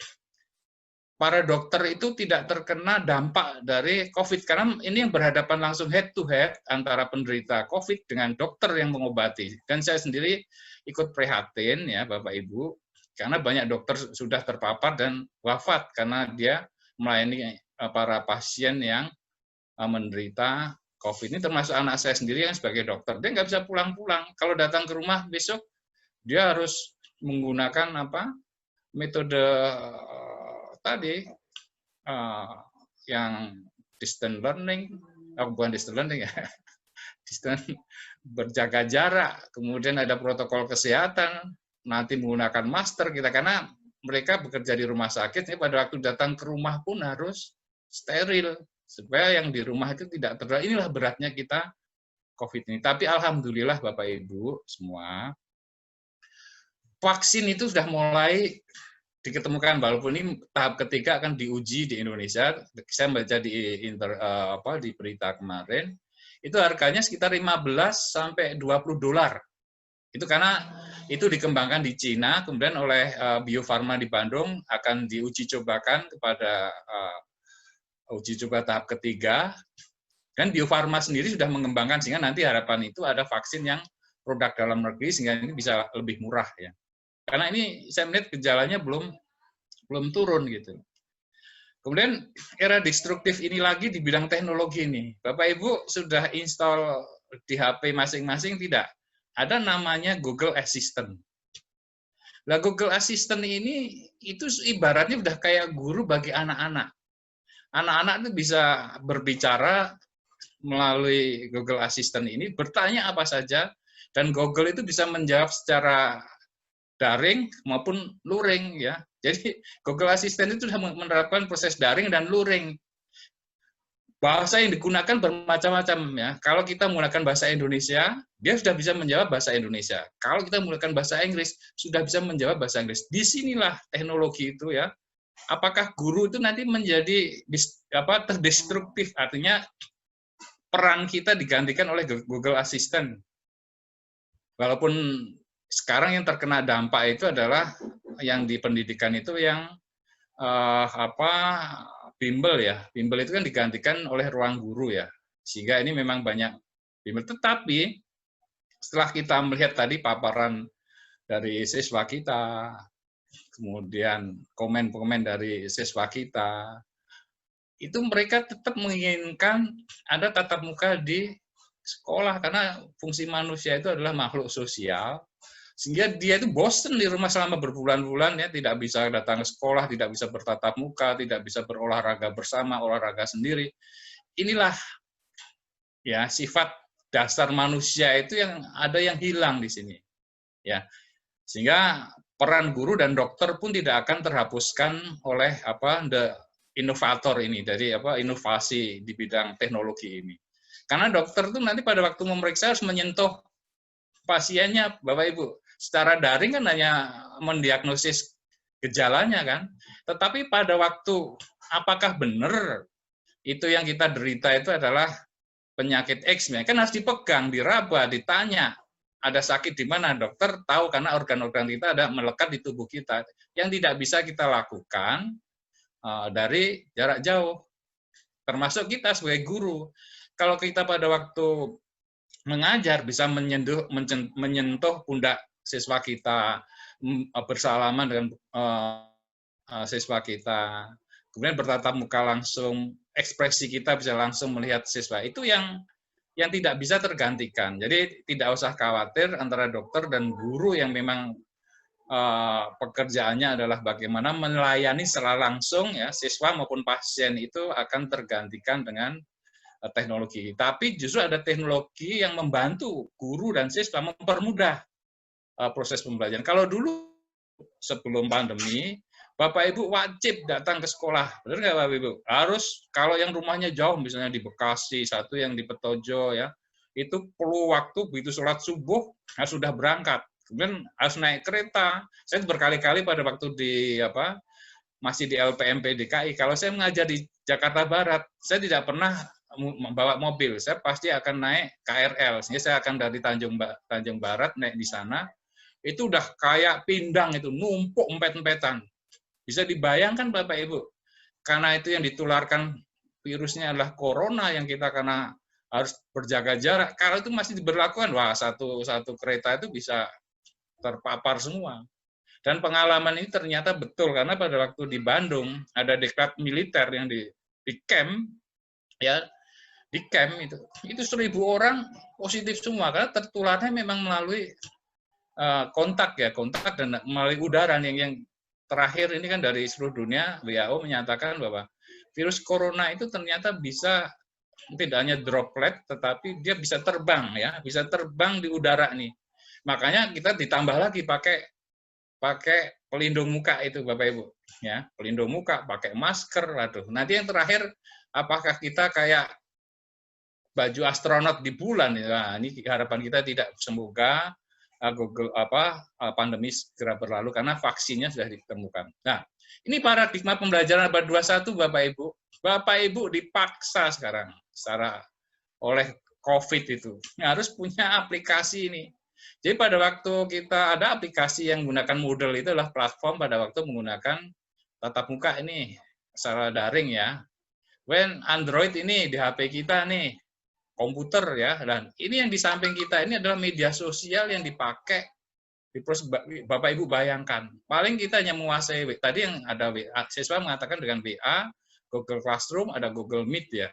para dokter itu tidak terkena dampak dari COVID, karena ini yang berhadapan langsung head to head antara penderita COVID dengan dokter yang mengobati. Dan saya sendiri ikut prihatin ya Bapak Ibu, karena banyak dokter sudah terpapar dan wafat karena dia melayani para pasien yang menderita COVID. Ini termasuk anak saya sendiri yang sebagai dokter, dia nggak bisa pulang-pulang. Kalau datang ke rumah besok, dia harus menggunakan metode tadi yang distance learning, bukan distance learning ya, distance berjaga jarak, kemudian ada protokol kesehatan, nanti menggunakan masker kita, karena mereka bekerja di rumah sakit, ya pada waktu datang ke rumah pun harus steril supaya yang di rumah itu tidak tertular. Inilah beratnya kita COVID ini. Tapi alhamdulillah Bapak Ibu semua, vaksin itu sudah mulai diketemukan, walaupun ini tahap ketiga akan diuji di Indonesia. Saya baca di berita kemarin, itu harganya sekitar 15 sampai 20 dolar. Itu karena itu dikembangkan di Cina, kemudian oleh Bio Farma di Bandung akan diuji cobakan kepada uji coba tahap ketiga. Dan Bio Farma sendiri sudah mengembangkan, sehingga nanti harapan itu ada vaksin yang produk dalam negeri sehingga ini bisa lebih murah ya. Karena ini saya melihat gejalanya belum turun gitu. Kemudian era destruktif ini lagi di bidang teknologi ini. Bapak Ibu sudah install di HP masing-masing tidak? Ada namanya Google Assistant. Nah, Google Assistant ini itu ibaratnya udah kayak guru bagi anak-anak. Anak-anak itu bisa berbicara melalui Google Assistant ini, bertanya apa saja, dan Google itu bisa menjawab secara daring maupun luring ya. Jadi Google Assistant itu sudah menerapkan proses daring dan luring. Bahasa yang digunakan bermacam-macam ya. Kalau kita menggunakan bahasa Indonesia, dia sudah bisa menjawab bahasa Indonesia. Kalau kita menggunakan bahasa Inggris, sudah bisa menjawab bahasa Inggris. Disinilah teknologi itu ya. Apakah guru itu nanti menjadi terdestruktif? Artinya peran kita digantikan oleh Google Assistant. Walaupun sekarang yang terkena dampak itu adalah yang di pendidikan itu yang bimbel ya. Bimbel itu kan digantikan oleh ruang guru ya. Sehingga ini memang banyak bimbel. Tetapi setelah kita melihat tadi paparan dari siswa kita, kemudian komen-komen dari siswa kita, itu mereka tetap menginginkan ada tatap muka di sekolah, karena fungsi manusia itu adalah makhluk sosial, sehingga dia itu bosen di rumah selama berbulan-bulan ya, tidak bisa datang ke sekolah, tidak bisa bertatap muka, tidak bisa berolahraga bersama, olahraga sendiri. Inilah ya sifat dasar manusia itu yang ada yang hilang di sini. Ya. Sehingga peran guru dan dokter pun tidak akan terhapuskan oleh inovator ini, dari inovasi di bidang teknologi ini. Karena dokter itu nanti pada waktu memeriksa harus menyentuh pasiennya, Bapak Ibu. Secara daring kan hanya mendiagnosis gejalanya kan. Tetapi pada waktu apakah benar itu yang kita derita itu adalah penyakit X, kan harus dipegang, diraba, ditanya. Ada sakit di mana, dokter tahu karena organ-organ kita ada melekat di tubuh kita. Yang tidak bisa kita lakukan dari jarak jauh. Termasuk kita sebagai guru. Kalau kita pada waktu mengajar bisa menyentuh pundak siswa kita, bersalaman dengan siswa kita, kemudian bertatap muka langsung, ekspresi kita bisa langsung melihat siswa, itu yang tidak bisa tergantikan. Jadi tidak usah khawatir antara dokter dan guru yang memang pekerjaannya adalah bagaimana melayani secara langsung ya siswa maupun pasien itu akan tergantikan dengan teknologi. Tapi justru ada teknologi yang membantu guru dan siswa mempermudah proses pembelajaran. Kalau dulu sebelum pandemi, Bapak Ibu wajib datang ke sekolah, benar nggak Bapak Ibu? Harus, kalau yang rumahnya jauh, misalnya di Bekasi, satu yang di Petojo ya, itu perlu waktu begitu sholat subuh sudah berangkat, kemudian harus naik kereta. Saya berkali-kali pada waktu masih di LPMP DKI, kalau saya mengajar di Jakarta Barat, saya tidak pernah membawa mobil, saya pasti akan naik KRL, sehingga saya akan dari Tanjung Barat naik di sana, itu udah kayak pindang itu, numpuk empet-empetan. Bisa dibayangkan Bapak Ibu, karena itu yang ditularkan virusnya adalah corona yang kita karena harus berjaga jarak, kalau itu masih diberlakukan, wah satu kereta itu bisa terpapar semua. Dan pengalaman ini ternyata betul, karena pada waktu di Bandung ada deklat militer yang di camp, ya di camp itu 1.000 orang positif semua, karena tertularnya memang melalui kontak dan melalui udara. Yang terakhir ini kan dari seluruh dunia, WHO menyatakan bahwa virus corona itu ternyata bisa tidak hanya droplet, tetapi dia bisa terbang ya, bisa terbang di udara nih. Makanya kita ditambah lagi pakai pelindung muka itu Bapak Ibu, ya, pelindung muka, pakai masker, aduh. Nanti yang terakhir, apakah kita kayak baju astronot di bulan? Ya, ini harapan kita tidak, semoga pandemi segera berlalu karena vaksinnya sudah ditemukan. Nah, ini paradigma pembelajaran abad 21 Bapak Ibu. Bapak Ibu dipaksa sekarang oleh COVID itu harus punya aplikasi ini. Jadi pada waktu kita ada aplikasi yang menggunakan Moodle, itu adalah platform pada waktu menggunakan tatap muka ini secara daring ya. When Android ini di HP kita nih, komputer ya, dan ini yang di samping kita ini adalah media sosial yang dipakai. Bapak Ibu bayangkan, paling kita hanya menguasai tadi yang ada WA, siswa mengatakan dengan WA, Google Classroom, ada Google Meet ya.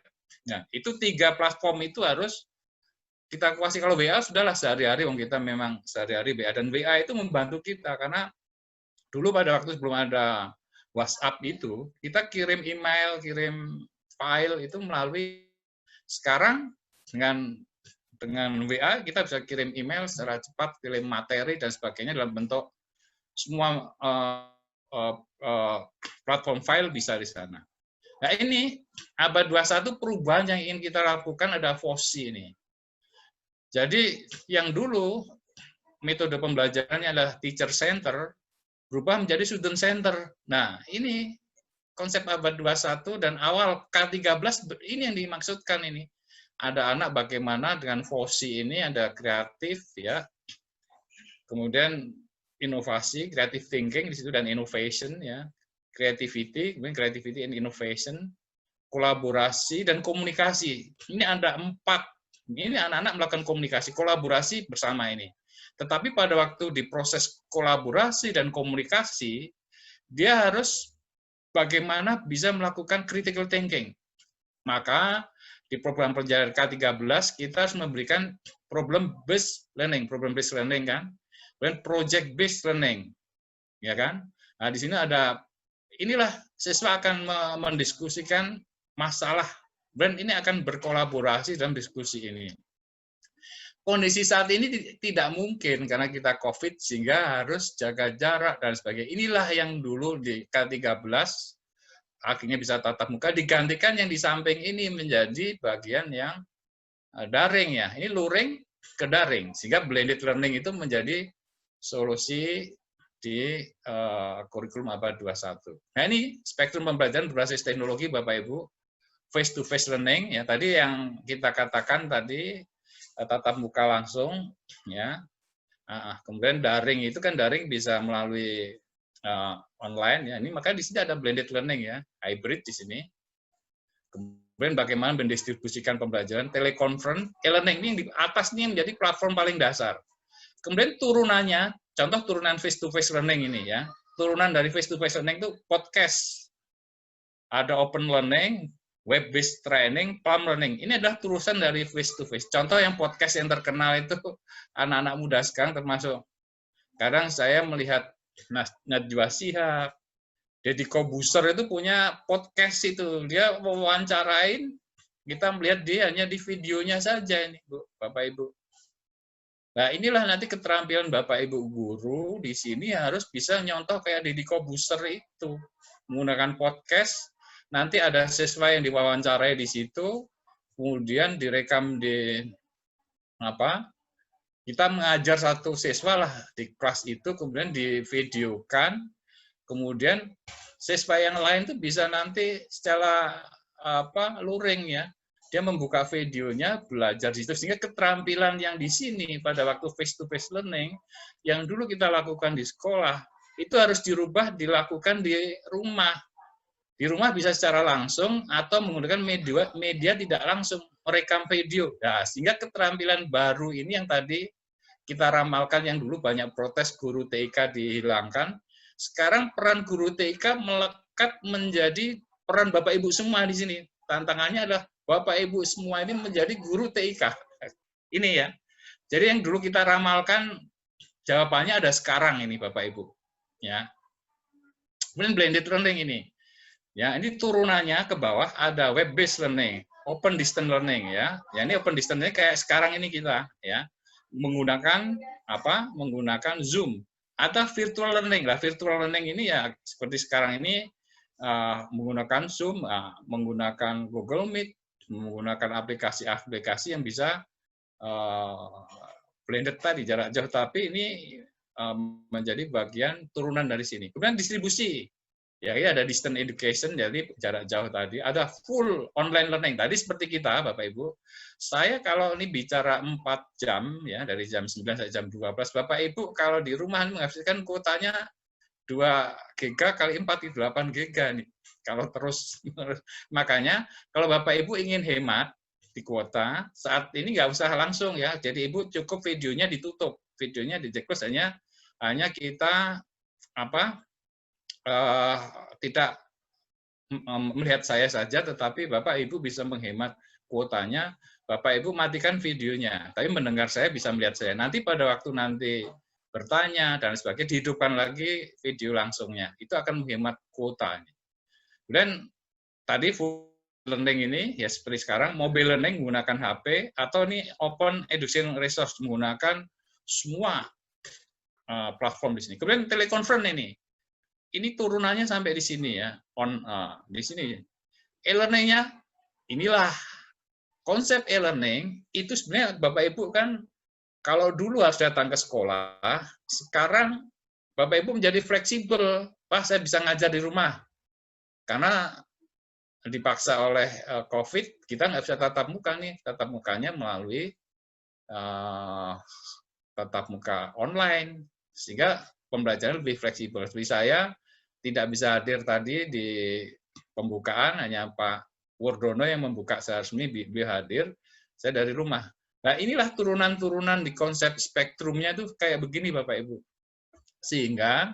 Nah, itu 3 platform itu harus kita kuasai. Kalau WA sudahlah sehari-hari, kita memang sehari-hari WA, dan WA itu membantu kita karena dulu pada waktu sebelum ada WhatsApp itu, kita kirim email, kirim file itu melalui, sekarang dengan WA kita bisa kirim email secara cepat, kirim materi dan sebagainya dalam bentuk semua platform file bisa di sana. Nah, ini abad 21 perubahan yang ingin kita lakukan ada FOSI ini. Jadi yang dulu metode pembelajarannya adalah teacher center, berubah menjadi student center. Nah, ini konsep abad 21 dan awal K13 ini yang dimaksudkan ini. Ada anak bagaimana dengan FOSI ini, ada kreatif ya. Kemudian inovasi, creative thinking di situ, dan innovation ya. Creativity, kemudian creativity and innovation, kolaborasi dan komunikasi. Ini ada 4. Ini anak-anak melakukan komunikasi, kolaborasi bersama ini. Tetapi pada waktu di proses kolaborasi dan komunikasi, dia harus bagaimana bisa melakukan critical thinking. Maka di program pelajaran K13 kita harus memberikan problem-based learning kan, dan project-based learning, ya kan. Nah, di sini ada, inilah siswa akan mendiskusikan masalah, dan ini akan berkolaborasi dalam diskusi ini. Kondisi saat ini tidak mungkin karena kita COVID sehingga harus jaga jarak dan sebagainya. Inilah yang dulu di K13 akhirnya bisa tatap muka, digantikan yang di samping ini menjadi bagian yang daring ya. Ini luring ke daring sehingga blended learning itu menjadi solusi di kurikulum abad 21. Nah, ini spektrum pembelajaran berbasis teknologi Bapak Ibu. Face to face learning ya, tadi yang kita katakan tadi tatap muka langsung ya. Kemudian daring itu kan, daring bisa melalui online ya. Ini maka di sini ada blended learning ya, hybrid di sini. Kemudian bagaimana mendistribusikan pembelajaran, teleconference, e-learning ini yang di atas ini yang menjadi platform paling dasar. Kemudian turunannya, contoh turunan face to face learning ini ya. Turunan dari face to face learning itu podcast. Ada open learning, web-based training, palm learning. Ini adalah turunan dari face-to-face. Contoh yang podcast yang terkenal itu anak-anak muda sekarang, termasuk kadang saya melihat Najwa Shihab, Deddy Kobuser itu punya podcast itu. Dia wawancarain, kita melihat dia hanya di videonya saja ini, Bu, Bapak Ibu. Nah, inilah nanti keterampilan Bapak Ibu guru di sini harus bisa nyontoh kayak Deddy Kobuser itu. Menggunakan podcast, nanti ada siswa yang diwawancarai di situ, kemudian direkam di kita mengajar satu siswa lah di kelas itu, kemudian divideokan, kemudian siswa yang lain tuh bisa nanti secara luring ya, dia membuka videonya, belajar di situ, sehingga keterampilan yang di sini pada waktu face to face learning yang dulu kita lakukan di sekolah itu harus dirubah, dilakukan di rumah. Di rumah bisa secara langsung atau menggunakan media tidak langsung, merekam video. Nah, sehingga keterampilan baru ini yang tadi kita ramalkan, yang dulu banyak protes guru TIK dihilangkan, sekarang peran guru TIK melekat menjadi peran Bapak Ibu semua di sini. Tantangannya adalah Bapak Ibu semua ini menjadi guru TIK. Ini ya. Jadi yang dulu kita ramalkan, jawabannya ada sekarang ini Bapak Ibu. Ya. Kemudian blended learning ini. Ya, ini turunannya ke bawah ada web based learning, open distance learning ya. Ya, ini open distance learning kayak sekarang ini kita ya. Menggunakan Menggunakan Zoom. Ada virtual learning lah. Virtual learning ini ya seperti sekarang ini menggunakan Zoom, menggunakan Google Meet, menggunakan aplikasi-aplikasi yang bisa blended tadi jarak jauh, tapi ini menjadi bagian turunan dari sini. Kemudian distribusi. Ya, ini ada distance education, jadi jarak jauh tadi. Ada full online learning. Tadi seperti kita, Bapak Ibu. Saya kalau ini bicara 4 jam, ya dari jam 9 sampai jam 12, Bapak Ibu kalau di rumah menghabiskan kuotanya 2 giga kali 4 itu 8 giga nih. Kalau terus, makanya kalau Bapak Ibu ingin hemat di kuota, saat ini nggak usah langsung ya. Jadi Ibu cukup videonya ditutup. Videonya di-close, hanya kita tidak melihat saya saja, tetapi Bapak Ibu bisa menghemat kuotanya. Bapak Ibu matikan videonya, tapi mendengar saya bisa melihat saya. Nanti pada waktu nanti bertanya dan sebagainya, dihidupkan lagi video langsungnya. Itu akan menghemat kuotanya. Dan tadi full learning ini ya seperti sekarang, mobile learning menggunakan HP, atau ini open education resource menggunakan semua platform di sini. Kemudian teleconference ini turunannya sampai di sini ya, di sini. E-learning-nya inilah konsep e-learning itu sebenarnya Bapak Ibu kan kalau dulu harus datang ke sekolah, sekarang Bapak Ibu menjadi fleksibel. Pak, saya bisa ngajar di rumah. Karena dipaksa oleh COVID, kita nggak bisa tatap muka nih. Tatap mukanya melalui tatap muka online. Sehingga pembelajaran lebih fleksibel. Seperti saya tidak bisa hadir tadi di pembukaan, hanya Pak Wardono yang membuka secara resmi, beliau hadir, saya dari rumah. Nah, inilah turunan-turunan di konsep spektrumnya itu kayak begini, Bapak Ibu. Sehingga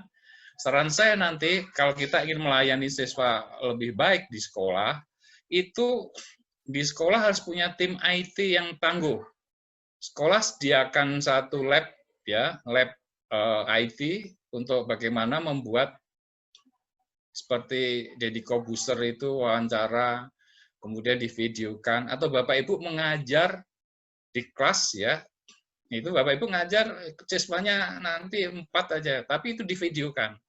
saran saya nanti, kalau kita ingin melayani siswa lebih baik di sekolah, itu di sekolah harus punya tim IT yang tangguh. Sekolah sediakan satu lab, ya, lab IT untuk bagaimana membuat seperti Deddy Kobuser itu wawancara, kemudian divideokan, atau Bapak Ibu mengajar di kelas ya, itu Bapak Ibu ngajar siswanya nanti 4 aja, tapi itu divideokan.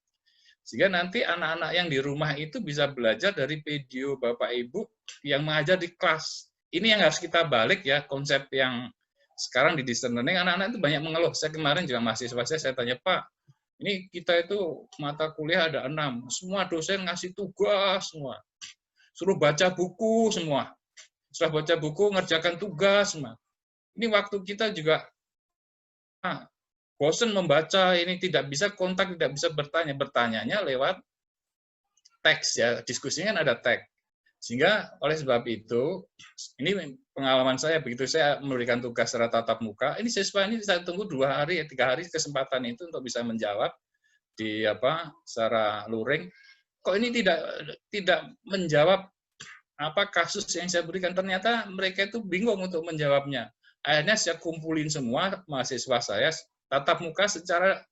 Sehingga nanti anak-anak yang di rumah itu bisa belajar dari video Bapak Ibu yang mengajar di kelas. Ini yang harus kita balik ya, konsep yang sekarang di distance learning, anak-anak itu banyak mengeluh. Saya kemarin juga mahasiswa saya tanya, Pak, ini kita itu mata kuliah ada 6, semua dosen ngasih tugas semua. Suruh baca buku semua. Setelah baca buku, ngerjakan tugas semua. Ini waktu kita juga bosen membaca, ini tidak bisa kontak, tidak bisa bertanya. Bertanyanya lewat teks ya, diskusinya kan ada teks. Sehingga oleh sebab itu, ini pengalaman saya, begitu saya memberikan tugas secara tatap muka, ini siswa ini saya tunggu 2 hari, 3 hari kesempatan itu untuk bisa menjawab di secara luring. Kok ini tidak menjawab kasus yang saya berikan, ternyata mereka itu bingung untuk menjawabnya. Akhirnya saya kumpulin semua mahasiswa saya, tatap muka secara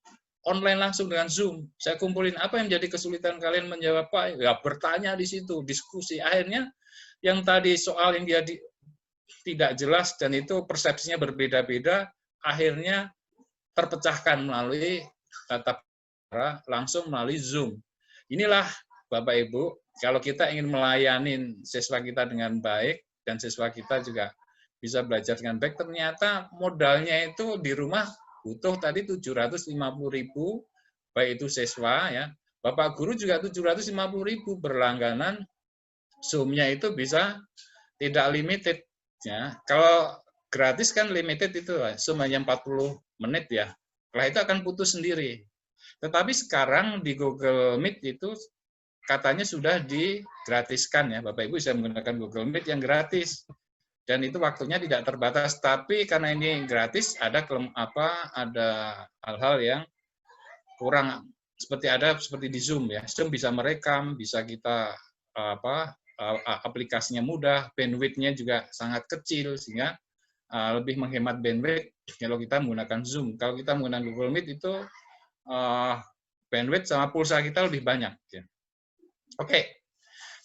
online langsung dengan Zoom. Saya kumpulin apa yang menjadi kesulitan kalian menjawab, Pak? Ya bertanya di situ, diskusi. Akhirnya yang tadi soal yang dia tidak jelas dan itu persepsinya berbeda-beda, akhirnya terpecahkan melalui tatap muka langsung melalui Zoom. Inilah Bapak Ibu, kalau kita ingin melayani siswa kita dengan baik dan siswa kita juga bisa belajar dengan baik, ternyata modalnya itu di rumah butuh tadi 750.000, baik itu siswa ya, Bapak guru juga 750.000 berlangganan, Zoom-nya itu bisa tidak limited ya. Kalau gratis kan limited itu, Zoom hanya 40 menit ya. Setelah itu akan putus sendiri. Tetapi sekarang di Google Meet itu katanya sudah digratiskan ya, Bapak Ibu bisa menggunakan Google Meet yang gratis. Dan itu waktunya tidak terbatas, tapi karena ini gratis ada hal-hal yang kurang seperti di Zoom ya. Zoom bisa merekam, bisa kita aplikasinya mudah, bandwidth-nya juga sangat kecil sehingga lebih menghemat bandwidth kalau kita menggunakan Zoom. Kalau kita menggunakan Google Meet itu bandwidth sama pulsa kita lebih banyak. Oke.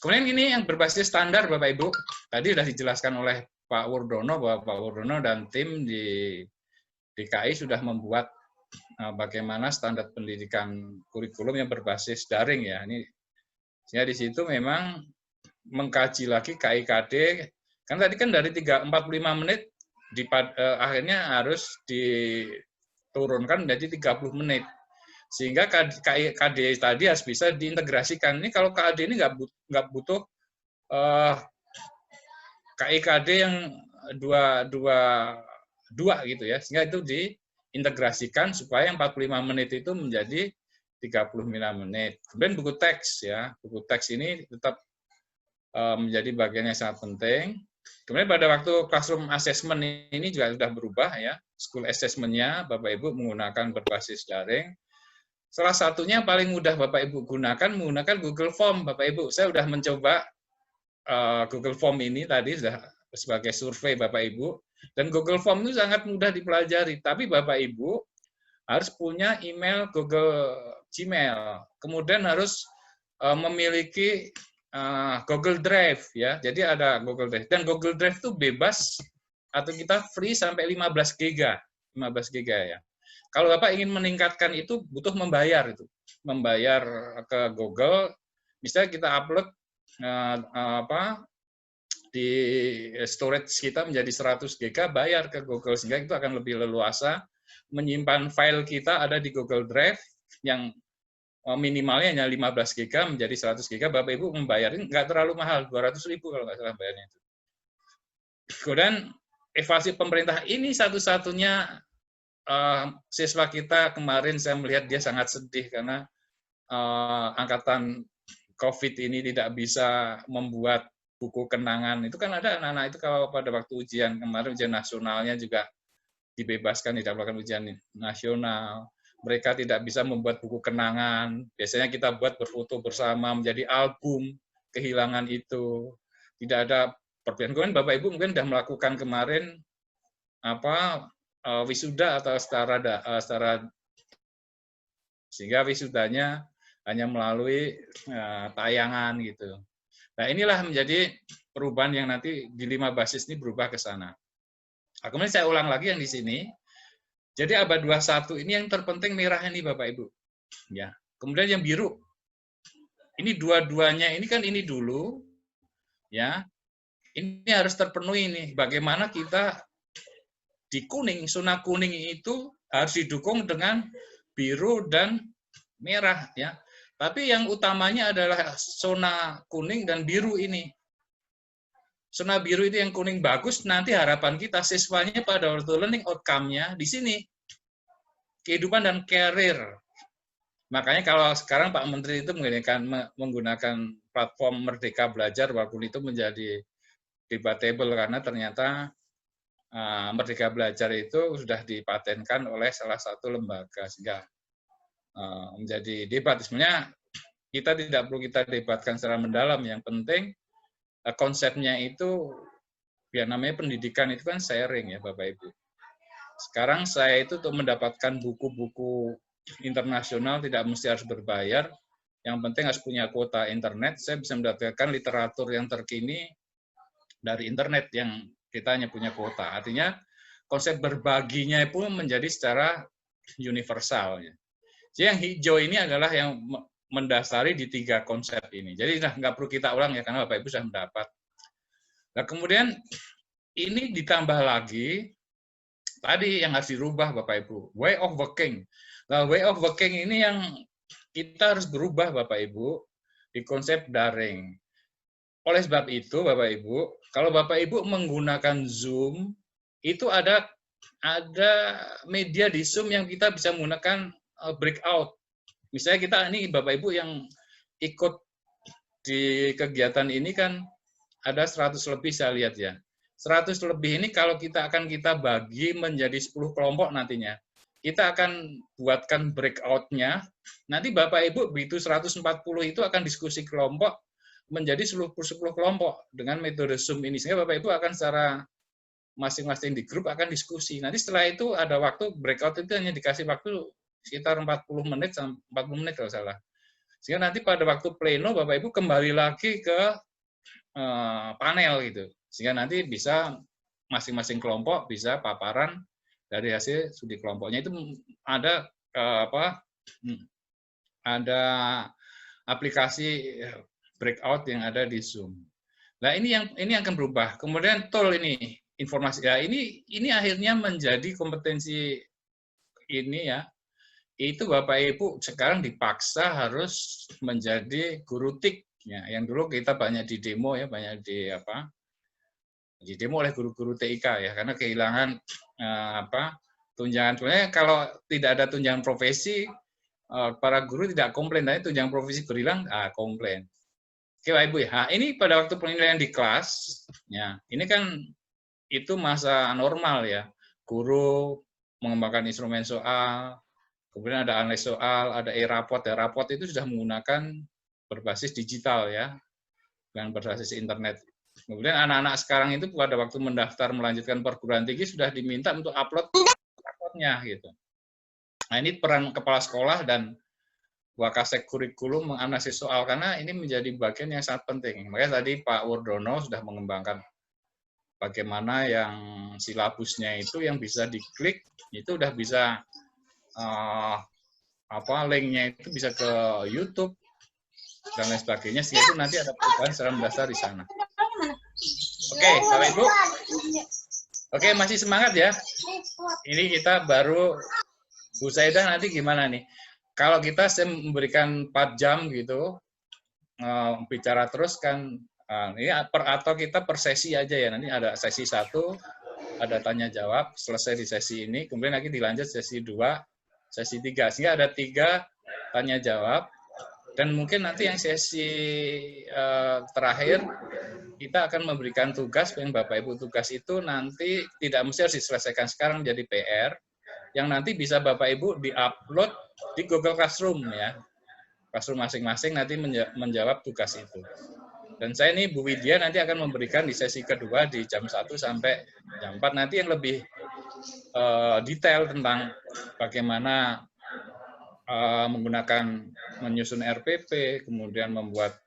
Kemudian ini yang berbasis standar Bapak Ibu. Tadi sudah dijelaskan oleh Pak Wardono bahwa Pak Wardono dan tim di DKI sudah membuat bagaimana standar pendidikan kurikulum yang berbasis daring ya. Ini sehingga di situ memang mengkaji lagi KIKD, kan tadi kan dari 45 menit akhirnya harus diturunkan menjadi 30 menit. Sehingga KD tadi harus bisa diintegrasikan. Ini kalau KD ini nggak butuh KIKD yang dua gitu ya, sehingga itu diintegrasikan supaya 45 menit itu menjadi 35 menit. Kemudian buku teks ya, buku teks ini tetap menjadi bagian yang sangat penting. Kemudian pada waktu classroom assessment ini juga sudah berubah ya, school assessment-nya Bapak Ibu menggunakan berbasis daring. Salah satunya paling mudah Bapak Ibu menggunakan Google Form Bapak Ibu. Saya sudah mencoba Google Form ini tadi sudah sebagai survei Bapak Ibu, dan Google Form itu sangat mudah dipelajari, tapi Bapak Ibu harus punya email Google Gmail, kemudian harus memiliki Google Drive ya. Jadi ada Google Drive, dan Google Drive itu bebas atau kita free sampai 15 GB ya. Kalau Bapak ingin meningkatkan itu butuh membayar ke Google, bisa kita upload di storage kita menjadi 100 GB, bayar ke Google, sehingga itu akan lebih leluasa menyimpan file kita ada di Google Drive yang minimalnya hanya 15 GB menjadi 100 GB. Bapak Ibu membayar, ini nggak terlalu mahal, 200.000 kalau nggak salah bayarnya itu. Kemudian evaluasi pemerintah ini satu-satunya siswa kita kemarin saya melihat dia sangat sedih karena angkatan COVID ini tidak bisa membuat buku kenangan. Itu kan ada anak-anak itu kalau pada waktu ujian kemarin, ujian nasionalnya juga dibebaskan, tidak melakukan ujian nasional. Mereka tidak bisa membuat buku kenangan. Biasanya kita buat berfoto bersama menjadi album kehilangan itu. Tidak ada perbedaan. Kemudian Bapak Ibu mungkin sudah melakukan kemarin wisuda atau setara, sehingga wisudanya hanya melalui tayangan gitu. Nah, inilah menjadi perubahan yang nanti di 5 basis ini berubah ke sana. Nah, kemudian saya ulang lagi yang di sini. Jadi abad 21 ini yang terpenting merah ini Bapak Ibu. Ya. Kemudian yang biru. Ini dua-duanya ini kan ini dulu ya. Ini harus terpenuhi nih. Bagaimana kita di kuning, zona kuning itu harus didukung dengan biru dan merah ya. Tapi yang utamanya adalah zona kuning dan biru ini. Zona biru itu yang kuning bagus, nanti harapan kita siswanya pada waktu learning outcome-nya di sini. Kehidupan dan karir. Makanya kalau sekarang Pak Menteri itu menggunakan platform Merdeka Belajar, walaupun itu menjadi debatable karena ternyata Merdeka Belajar itu sudah dipatenkan oleh salah satu lembaga, sehingga menjadi debat. Sebenarnya kita tidak perlu kita debatkan secara mendalam, yang penting konsepnya itu, ya namanya pendidikan itu kan sharing ya Bapak Ibu. Sekarang saya itu untuk mendapatkan buku-buku internasional tidak mesti harus berbayar, yang penting harus punya kuota internet, saya bisa mendapatkan literatur yang terkini dari internet yang kita hanya punya kuota. Artinya konsep berbaginya pun menjadi secara universal. Jadi yang hijau ini adalah yang mendasari di 3 konsep ini. Jadi nggak perlu kita ulang ya, karena Bapak Ibu sudah mendapat. Nah, kemudian ini ditambah lagi, tadi yang harus dirubah Bapak Ibu, way of working. Nah, way of working ini yang kita harus berubah Bapak Ibu di konsep daring. Oleh sebab itu Bapak Ibu, kalau Bapak Ibu menggunakan Zoom, itu ada media di Zoom yang kita bisa menggunakan breakout. Misalnya kita ini Bapak Ibu yang ikut di kegiatan ini kan ada 100 lebih saya lihat ya. 100 lebih ini kalau kita bagi menjadi 10 kelompok nantinya. Kita akan buatkan breakout-nya. Nanti Bapak Ibu begitu 140 itu akan diskusi kelompok menjadi 10 kelompok dengan metode Zoom ini. Sehingga Bapak Ibu akan secara masing-masing di grup akan diskusi. Nanti setelah itu ada waktu breakout itu hanya dikasih waktu sekitar 40 menit sampai 40 menit kalau salah. Sehingga nanti pada waktu pleno Bapak Ibu kembali lagi ke panel gitu. Sehingga nanti bisa masing-masing kelompok bisa paparan dari hasil studi kelompoknya itu ada ada aplikasi breakout yang ada di Zoom. Nah, ini yang akan berubah. Kemudian tool ini informasi ya ini akhirnya menjadi kompetensi ini ya. Itu Bapak Ibu sekarang dipaksa harus menjadi guru TIK ya. Yang dulu kita banyak di demo ya, banyak di demo oleh guru-guru TIK ya, karena kehilangan tunjangan. Sebenarnya kalau tidak ada tunjangan profesi, para guru tidak komplain, tapi tunjangan profesi berhilang, komplain. Oke Pak Ibu ya, nah, ini pada waktu penilaian di kelas, ya ini kan itu masa normal ya, guru mengembangkan instrumen soal, kemudian ada analisis soal, ada e-raport, raport itu sudah menggunakan berbasis digital ya, dengan berbasis internet. Kemudian anak-anak sekarang itu pada waktu mendaftar melanjutkan perguruan tinggi sudah diminta untuk upload raportnya gitu. Nah ini peran kepala sekolah dan Wakasek kurikulum menganalisis soal karena ini menjadi bagian yang sangat penting. Makanya tadi Pak Wardono sudah mengembangkan bagaimana yang silabusnya itu yang bisa diklik itu udah bisa linknya itu bisa ke YouTube dan lain sebagainya sehingga itu nanti ada perubahan secara mendasar di sana. Oke, Bapak Ibu. Oke, masih semangat ya. Ini kita baru Bu Saidah nanti gimana nih? Kalau kita memberikan 4 jam gitu bicara terus kan ini atau kita per sesi aja ya. Nanti ada sesi 1, ada tanya jawab, selesai di sesi ini, kemudian lagi dilanjut sesi 2, sesi 3. Sehingga ada 3 tanya jawab dan mungkin nanti yang sesi terakhir kita akan memberikan tugas yang Bapak Ibu tugas itu nanti tidak mesti harus diselesaikan sekarang jadi PR yang nanti bisa Bapak Ibu di-upload di Google Classroom ya. Classroom masing-masing nanti menjawab tugas itu. Dan saya ini Bu Widya nanti akan memberikan di sesi kedua di jam 1 sampai jam 4 nanti yang lebih detail tentang bagaimana menyusun RPP, kemudian membuat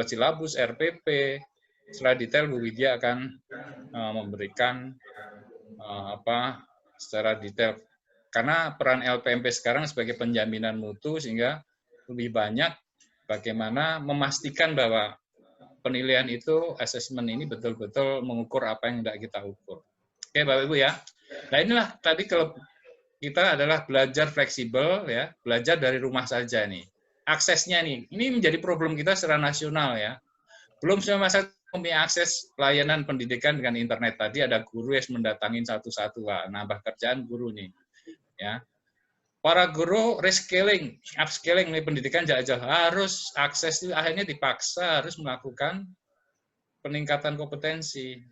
silabus RPP. Setelah detail Bu Widya akan memberikan secara detail karena peran LPMP sekarang sebagai penjaminan mutu sehingga lebih banyak bagaimana memastikan bahwa penilaian itu asesmen ini betul-betul mengukur apa yang tidak kita ukur. Oke Bapak Ibu ya. Nah inilah tadi kalau kita adalah belajar fleksibel ya, belajar dari rumah saja nih. Aksesnya nih, ini menjadi problem kita secara nasional ya. Belum semua masyarakat mempunyai akses layanan pendidikan dengan internet. Tadi ada guru yang mendatangin satu-satu, nambah kerjaan guru nih. Ya, para guru reskilling, upskilling nih pendidikan jauh-jauh harus akses itu akhirnya dipaksa harus melakukan peningkatan kompetensi.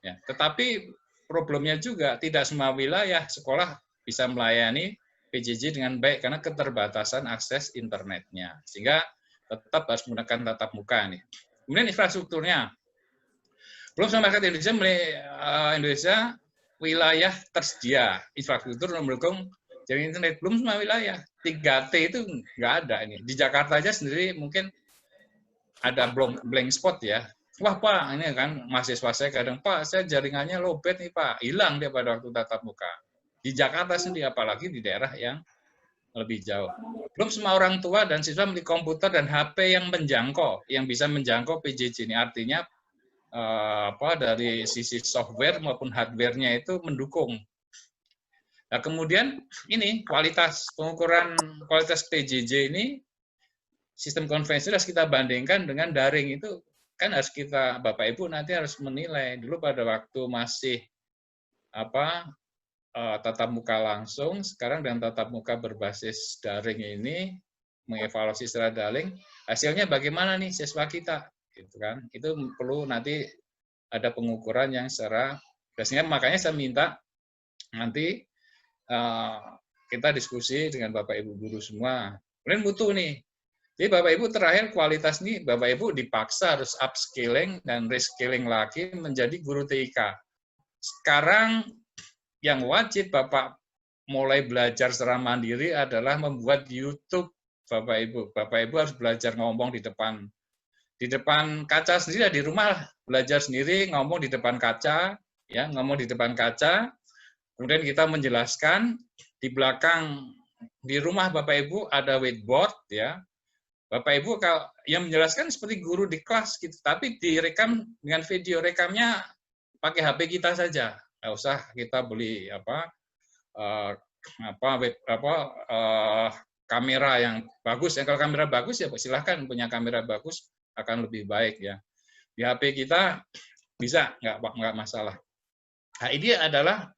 Ya, tetapi problemnya juga tidak semua wilayah sekolah bisa melayani PJJ dengan baik karena keterbatasan akses internetnya, sehingga tetap harus menggunakan tatap muka nih. Kemudian infrastrukturnya, belum sama masyarakat Indonesia wilayah tersedia infrastruktur mendukung jaringan internet, belum semua wilayah. 3T itu nggak ada ini. Di Jakarta aja sendiri mungkin ada blank spot ya. Wah Pak, ini kan mahasiswa saya kadang, Pak saya jaringannya lowbat nih Pak, hilang dia pada waktu tatap muka. Di Jakarta sendiri, apalagi di daerah yang lebih jauh. Belum semua orang tua dan siswa memiliki komputer dan HP yang menjangkau, yang bisa menjangkau PJJ ini. Artinya dari sisi software maupun hardware-nya itu mendukung. Nah, kemudian ini pengukuran kualitas PJJ ini sistem konvensional harus kita bandingkan dengan daring itu kan harus kita Bapak Ibu nanti harus menilai. Dulu pada waktu masih tatap muka langsung, sekarang dengan tatap muka berbasis daring ini mengevaluasi secara daring, hasilnya bagaimana nih siswa kita? Gitu kan, itu perlu nanti ada pengukuran yang secara biasanya, makanya saya minta nanti kita diskusi dengan Bapak Ibu guru semua. Kemudian mutu nih. Jadi Bapak Ibu terakhir kualitas nih Bapak Ibu dipaksa harus upskilling dan reskilling lagi menjadi guru TIK. Sekarang yang wajib Bapak mulai belajar secara mandiri adalah membuat YouTube Bapak Ibu. Bapak Ibu harus belajar ngomong di depan kaca sendiri, di rumah belajar sendiri ngomong di depan kaca, ya ngomong di depan kaca. Kemudian kita menjelaskan di belakang di rumah Bapak Ibu ada whiteboard ya. Bapak Ibu kalau yang menjelaskan seperti guru di kelas gitu, tapi direkam dengan video, rekamnya pakai HP kita saja. Nggak usah kita beli kamera yang bagus. Ya, kalau kamera bagus ya silahkan punya kamera bagus akan lebih baik ya. Di HP kita bisa nggak masalah. Nah, ini adalah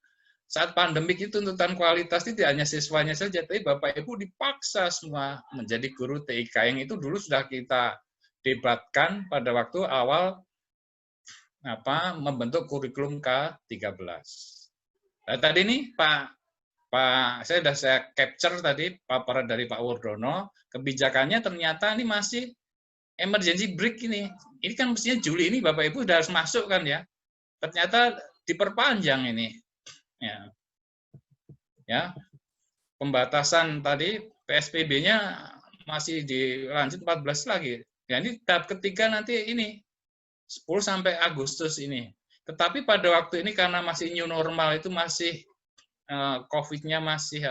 saat pandemik itu tuntutan kualitas itu tidak hanya siswanya saja, tapi Bapak Ibu dipaksa semua menjadi guru TIK yang itu dulu sudah kita debatkan pada waktu awal membentuk kurikulum K13. Nah, tadi ini saya capture tadi paparan dari Pak Wardono, kebijakannya ternyata ini masih emergency break ini. Ini kan mestinya Juli ini Bapak Ibu sudah harus masuk kan ya. Ternyata diperpanjang ini. Ya, pembatasan tadi PSBB-nya masih dilanjut 14 lagi. Ya, ini tahap ketiga nanti ini 10 sampai Agustus ini. Tetapi pada waktu ini karena masih new normal itu masih COVID-nya masih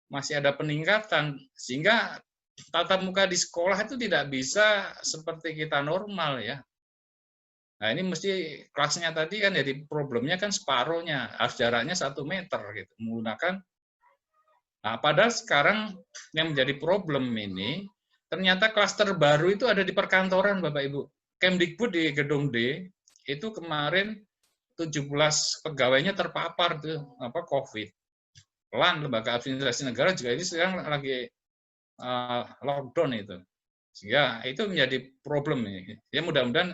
masih ada peningkatan sehingga tatap muka di sekolah itu tidak bisa seperti kita normal ya. Nah ini mesti kelasnya tadi kan jadi problemnya kan separuhnya, harus jaraknya 1 meter gitu, menggunakan. Nah padahal sekarang yang menjadi problem ini, ternyata klaster baru itu ada di perkantoran Bapak Ibu. Kemdikbud di Gedung D, itu kemarin 17 pegawainya terpapar tuh COVID. Pelan lembaga administrasi negara juga ini sekarang lagi lockdown itu. Sehingga itu menjadi problem ini. Ya mudah-mudahan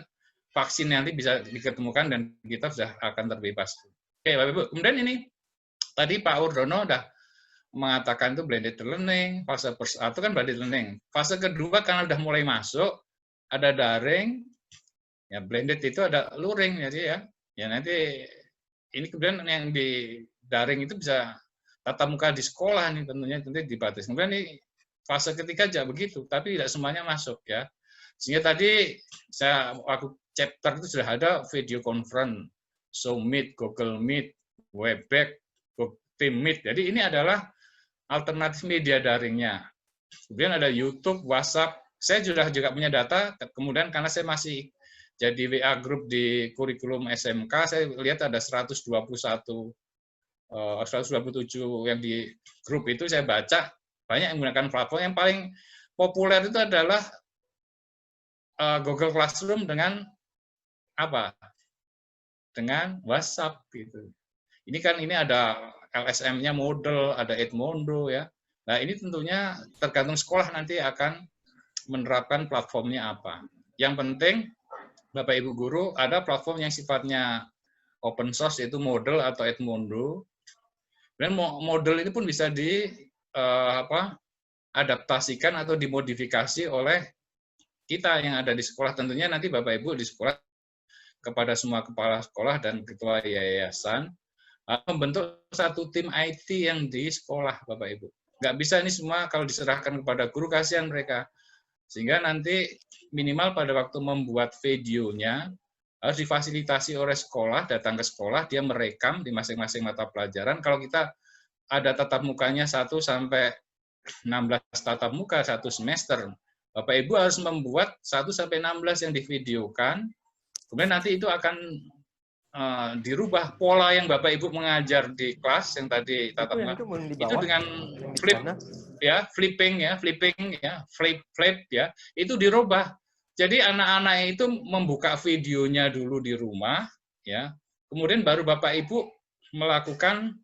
vaksin nanti bisa diketemukan dan kita sudah akan terbebas. Oke, Bapak Ibu. Kemudian ini tadi Pak Wardono sudah mengatakan itu blended learning, fase satu kan blended learning. Fase kedua karena sudah mulai masuk, ada daring, ya blended itu ada luring jadi ya. Ya nanti ini kemudian yang di daring itu bisa tatap muka di sekolah nih tentunya dibatasi. Kemudian ini fase ketiga aja begitu, tapi tidak semuanya masuk ya. Sehingga tadi aku chapter itu sudah ada video conference, Zoom Meet, Google Meet, Webex, Team Meet. Jadi ini adalah alternatif media daringnya. Kemudian ada YouTube, WhatsApp. Saya juga punya data, kemudian karena saya masih jadi WA group di kurikulum SMK, saya lihat ada 127 yang di grup itu saya baca, banyak yang menggunakan platform. Yang paling populer itu adalah Google Classroom dengan dengan WhatsApp gitu. Ini kan ini ada LSM-nya Moodle, ada Edmodo ya. Nah ini tentunya tergantung sekolah nanti akan menerapkan platformnya apa. Yang penting Bapak Ibu guru ada platform yang sifatnya open source yaitu Moodle atau Edmodo. Dan Moodle ini pun bisa adaptasikan atau dimodifikasi oleh kita yang ada di sekolah. Tentunya nanti Bapak Ibu di sekolah kepada semua kepala sekolah dan ketua yayasan membentuk satu tim IT yang di sekolah Bapak Ibu. Nggak bisa ini semua kalau diserahkan kepada guru, kasihan mereka. Sehingga nanti minimal pada waktu membuat videonya harus difasilitasi oleh sekolah, datang ke sekolah, dia merekam di masing-masing mata pelajaran. Kalau kita ada tatap mukanya 1 sampai 16 tatap muka 1 semester, Bapak Ibu harus membuat 1 sampai 16 yang divideokan. Kemudian nanti itu akan dirubah pola yang Bapak Ibu mengajar di kelas yang tadi tatap muka itu dengan flipping flip ya, itu dirubah. Jadi anak-anak itu membuka videonya dulu di rumah ya. Kemudian baru Bapak Ibu melakukan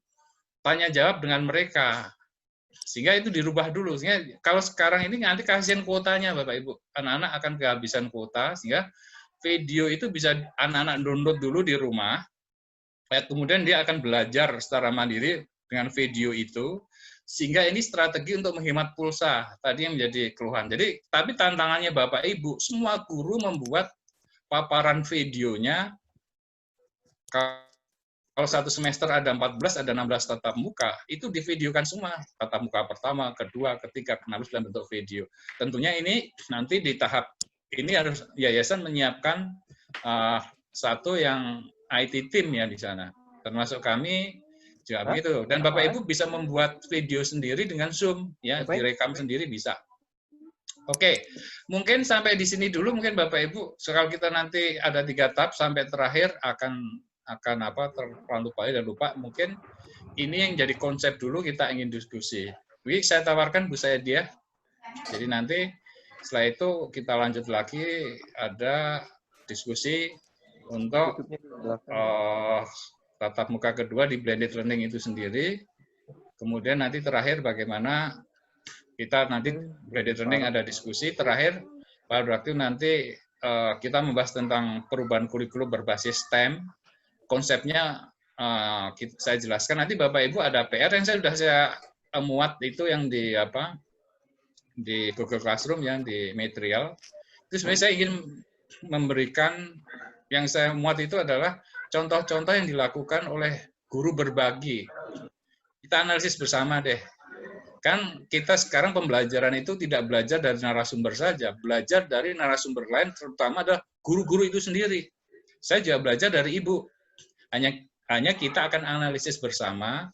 tanya jawab dengan mereka. Sehingga itu dirubah dulu. Sehingga kalau sekarang ini nanti kasihan kuotanya Bapak Ibu. Anak-anak akan kehabisan kuota sehingga video itu bisa anak-anak download dulu di rumah, kemudian dia akan belajar secara mandiri dengan video itu, sehingga ini strategi untuk menghemat pulsa, tadi yang menjadi keluhan. Jadi, tapi tantangannya Bapak Ibu, semua guru membuat paparan videonya, kalau 1 semester ada 14, ada 16 tatap muka, itu divideokan semua, tatap muka pertama, kedua, ketiga, ke-16 dalam bentuk video. Tentunya ini nanti di tahap ini harus yayasan menyiapkan satu yang IT team ya di sana. termasuk kami juga begitu. Dan Bapak Ibu bisa membuat video sendiri dengan Zoom, ya, direkam sendiri bisa. Oke, mungkin sampai di sini dulu. Mungkin Bapak Ibu, sekali kita nanti ada 3 tahap sampai terakhir akan apa terlalu lupa dan lupa. Mungkin ini yang jadi konsep dulu kita ingin diskusi. Jadi saya tawarkan Bu Saidiah. Jadi nanti setelah itu kita lanjut lagi ada diskusi untuk tatap muka kedua di blended learning itu sendiri. Kemudian nanti terakhir bagaimana kita nanti blended learning ada diskusi terakhir pada waktu nanti kita membahas tentang perubahan kurikulum berbasis STEM. Konsepnya saya jelaskan. Nanti Bapak Ibu ada PR yang sudah saya muat itu yang di di Google Classroom yang di material. Itu sebenarnya saya ingin memberikan yang saya muat itu adalah contoh-contoh yang dilakukan oleh guru berbagi. Kita analisis bersama deh. Kan kita sekarang pembelajaran itu tidak belajar dari narasumber saja, belajar dari narasumber lain, terutama adalah guru-guru itu sendiri. Saya juga belajar dari Ibu. Hanya kita akan analisis bersama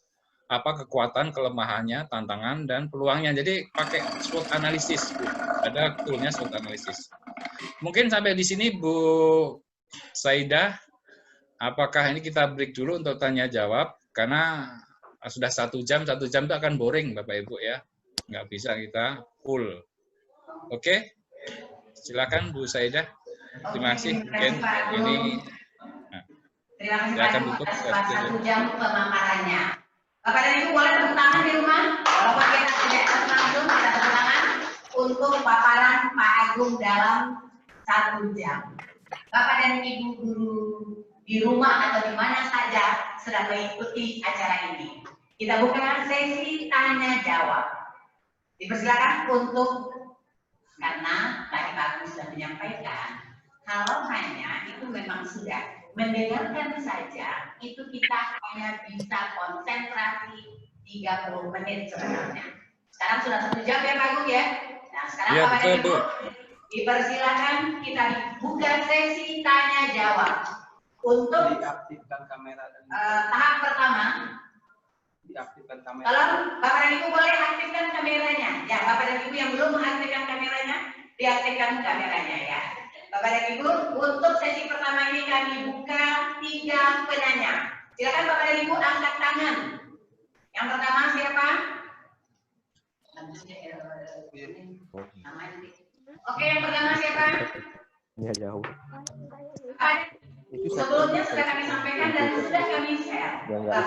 apa kekuatan, kelemahannya, tantangan, dan peluangnya. Jadi pakai SWOT analisis, Bu. Ada toolnya SWOT analisis. Mungkin sampai di sini, Bu Saidah. Apakah ini kita break dulu untuk tanya jawab? Karena sudah 1 jam itu akan boring, Bapak Ibu ya. Nggak bisa kita full. Oke? Silakan Bu Saidah. Terima kasih. Mungkin ini terima kasih Pak Ibu atas 1 jam pemaparannya. Bapak dan Ibu boleh tepuk tangan di rumah. Walaupun kita tidak langsung, kita tepuk tangan untuk paparan Pak Agung dalam 1 jam. Bapak dan Ibu guru di rumah atau di mana saja sedang mengikuti acara ini. Kita buka sesi tanya jawab. Dipersilakan untuk, karena tadi Pak Agung sudah menyampaikan, kalau hanya itu memang sudah mendengarkan saja, itu kita hanya bisa konsentrasi 30 menit sebenarnya. Sekarang sudah 1 jam ya Pak Agung ya. Nah sekarang ya, Bapak dan Ibu dipersilakan kita buka sesi tanya jawab. Untuk diaktifkan kamera dan tahap pertama, diaktifkan kamera. kalau Bapak dan Ibu boleh aktifkan kameranya. Ya, Bapak dan Ibu yang belum mengaktifkan kameranya, diaktifkan kameranya ya. Bapak dan Ibu, untuk sesi pertama ini kami buka 3 penanya. Silakan Bapak dan Ibu angkat tangan. Yang pertama siapa? Oke, yang pertama siapa? Ya jauh. Sebelumnya sudah kami sampaikan dan sudah kami share bahwa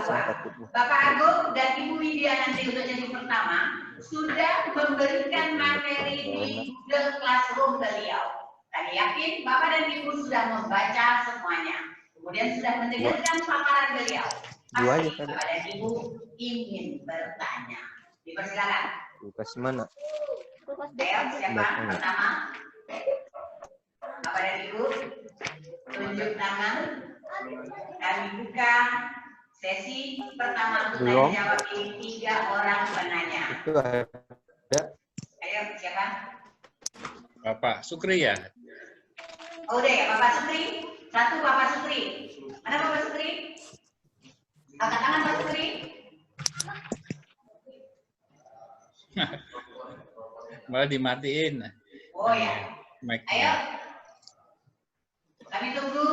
Bapak Agung dan Ibu Widya nanti untuk jadi pertama sudah memberikan materi di Google Classroom beliau. Kami yakin Bapak dan Ibu sudah membaca semuanya. Kemudian sudah mendengarkan paparan beliau. Pasti Bapak dan Ibu ingin bertanya. Dipersilakan. Lukas mana? Siapa pertama? Bapak dan Ibu tunjuk tangan. Kami buka sesi pertama untuk tanya jawab ini 3 orang penanya. Itu ada. Ayo siapa? Bapak Sukri ya. Oh udah ya Bapak Sukri. 1 Bapak Sukri. Mana Bapak Sukri? Angkat tangan Pak Sukri. Malah dimatiin. Oh ya. Ayo. Kami tunggu.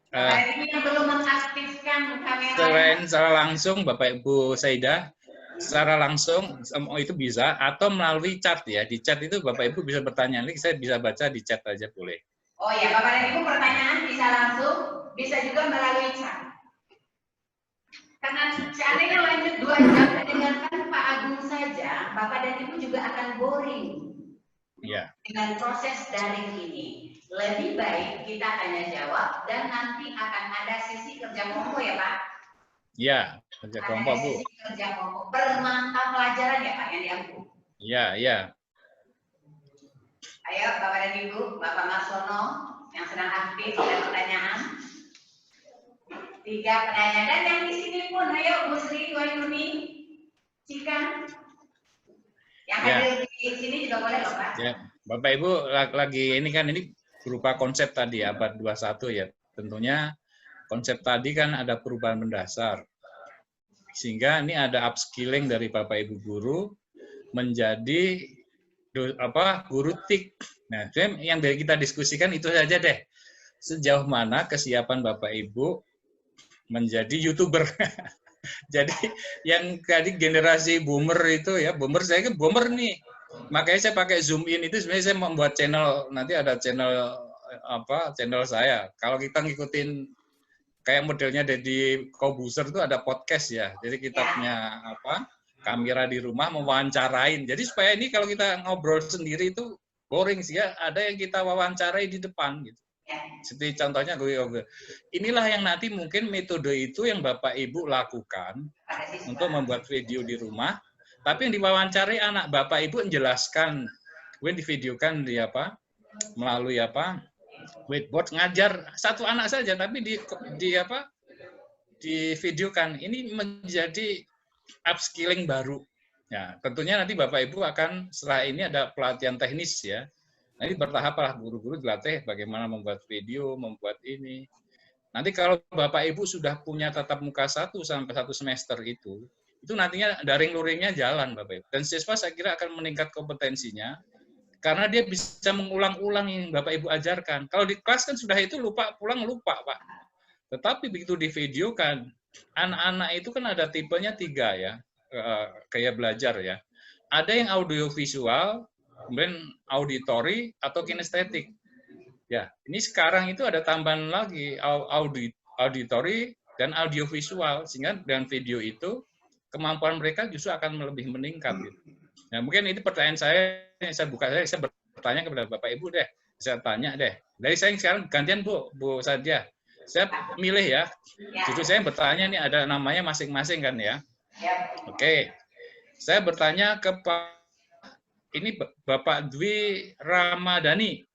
Ini yang belum mengaktifkan kamera. Selain secara langsung, Bapak Ibu Saidah, secara langsung itu bisa, atau melalui chat ya. Di chat itu Bapak Ibu bisa bertanya. Nanti saya bisa baca di chat aja boleh. Oh ya, Bapak dan Ibu pertanyaan bisa langsung, bisa juga melalui chat. Karena seandainya lanjut 2 jam mendengarkan Pak Agung saja, Bapak dan Ibu juga akan boring. Ya. Dengan proses daring ini. Lebih baik kita tanya jawab dan nanti akan ada sesi kerja kelompok ya Pak? Ya, kerja kelompok Bu. Sesi kerja kelompok per mata pelajaran ya Pak yang diambil? Ya, ya. Ayo Bapak dan Ibu, Bapak Marsono yang sedang aktif ada pertanyaan. 3 penanya dan yang di sini pun, ayo Bu Sri Wahyuni, Cika. Yang hadir di sini juga boleh loh Pak. Ya, Bapak Ibu lagi ini kan ini berupa konsep tadi abad 21 ya. Tentunya konsep tadi kan ada perubahan mendasar. Sehingga ini ada upskilling dari Bapak Ibu guru menjadi guru TIK. Nah, yang dari kita diskusikan itu saja deh. Sejauh mana kesiapan Bapak Ibu menjadi YouTuber. Jadi yang tadi generasi boomer itu ya, boomer saya kan boomer nih. Makanya saya pakai Zoom in itu sebenarnya saya membuat channel, nanti ada channel channel saya. Kalau kita ngikutin kayak modelnya Deddy Kobuser itu ada podcast ya. Jadi kita punya kamera di rumah mewawancarain. Jadi supaya ini kalau kita ngobrol sendiri itu boring sih ya, ada yang kita wawancarai di depan gitu. Seperti contohnya gue. Inilah yang nanti mungkin metode itu yang Bapak Ibu lakukan untuk membuat video di rumah, tapi yang diwawancari anak Bapak Ibu menjelaskan, gue divideokan di melalui whiteboard ngajar satu anak saja, tapi divideokan. Ini menjadi upskilling baru. Ya, tentunya nanti Bapak Ibu akan setelah ini ada pelatihan teknis ya. Nanti bertahap lah guru-guru dilatih bagaimana membuat video, membuat ini. Nanti kalau Bapak Ibu sudah punya tatap muka 1 sampai 1 semester itu nantinya daring luringnya jalan Bapak Ibu. Dan siswa saya kira akan meningkat kompetensinya karena dia bisa mengulang-ulang yang Bapak Ibu ajarkan. Kalau di kelas kan sudah itu pulang lupa Pak. Tetapi begitu di video kan, anak-anak itu kan ada tipenya 3 ya, kayak belajar ya. Ada yang audio visual, kemudian auditory atau kinestetik. Ya, ini sekarang itu ada tambahan lagi auditory dan audiovisual, sehingga dengan video itu kemampuan mereka justru akan lebih meningkat. Gitu. Nah, mungkin itu pertanyaan saya yang saya buka, saya bertanya kepada Bapak Ibu deh, saya tanya deh. Dari saya sekarang gantian Bu Sadia. Saya milih ya, justru saya bertanya nih ada namanya masing-masing kan ya. Oke, saya bertanya ke ini Bapak Dwi Ramadhani.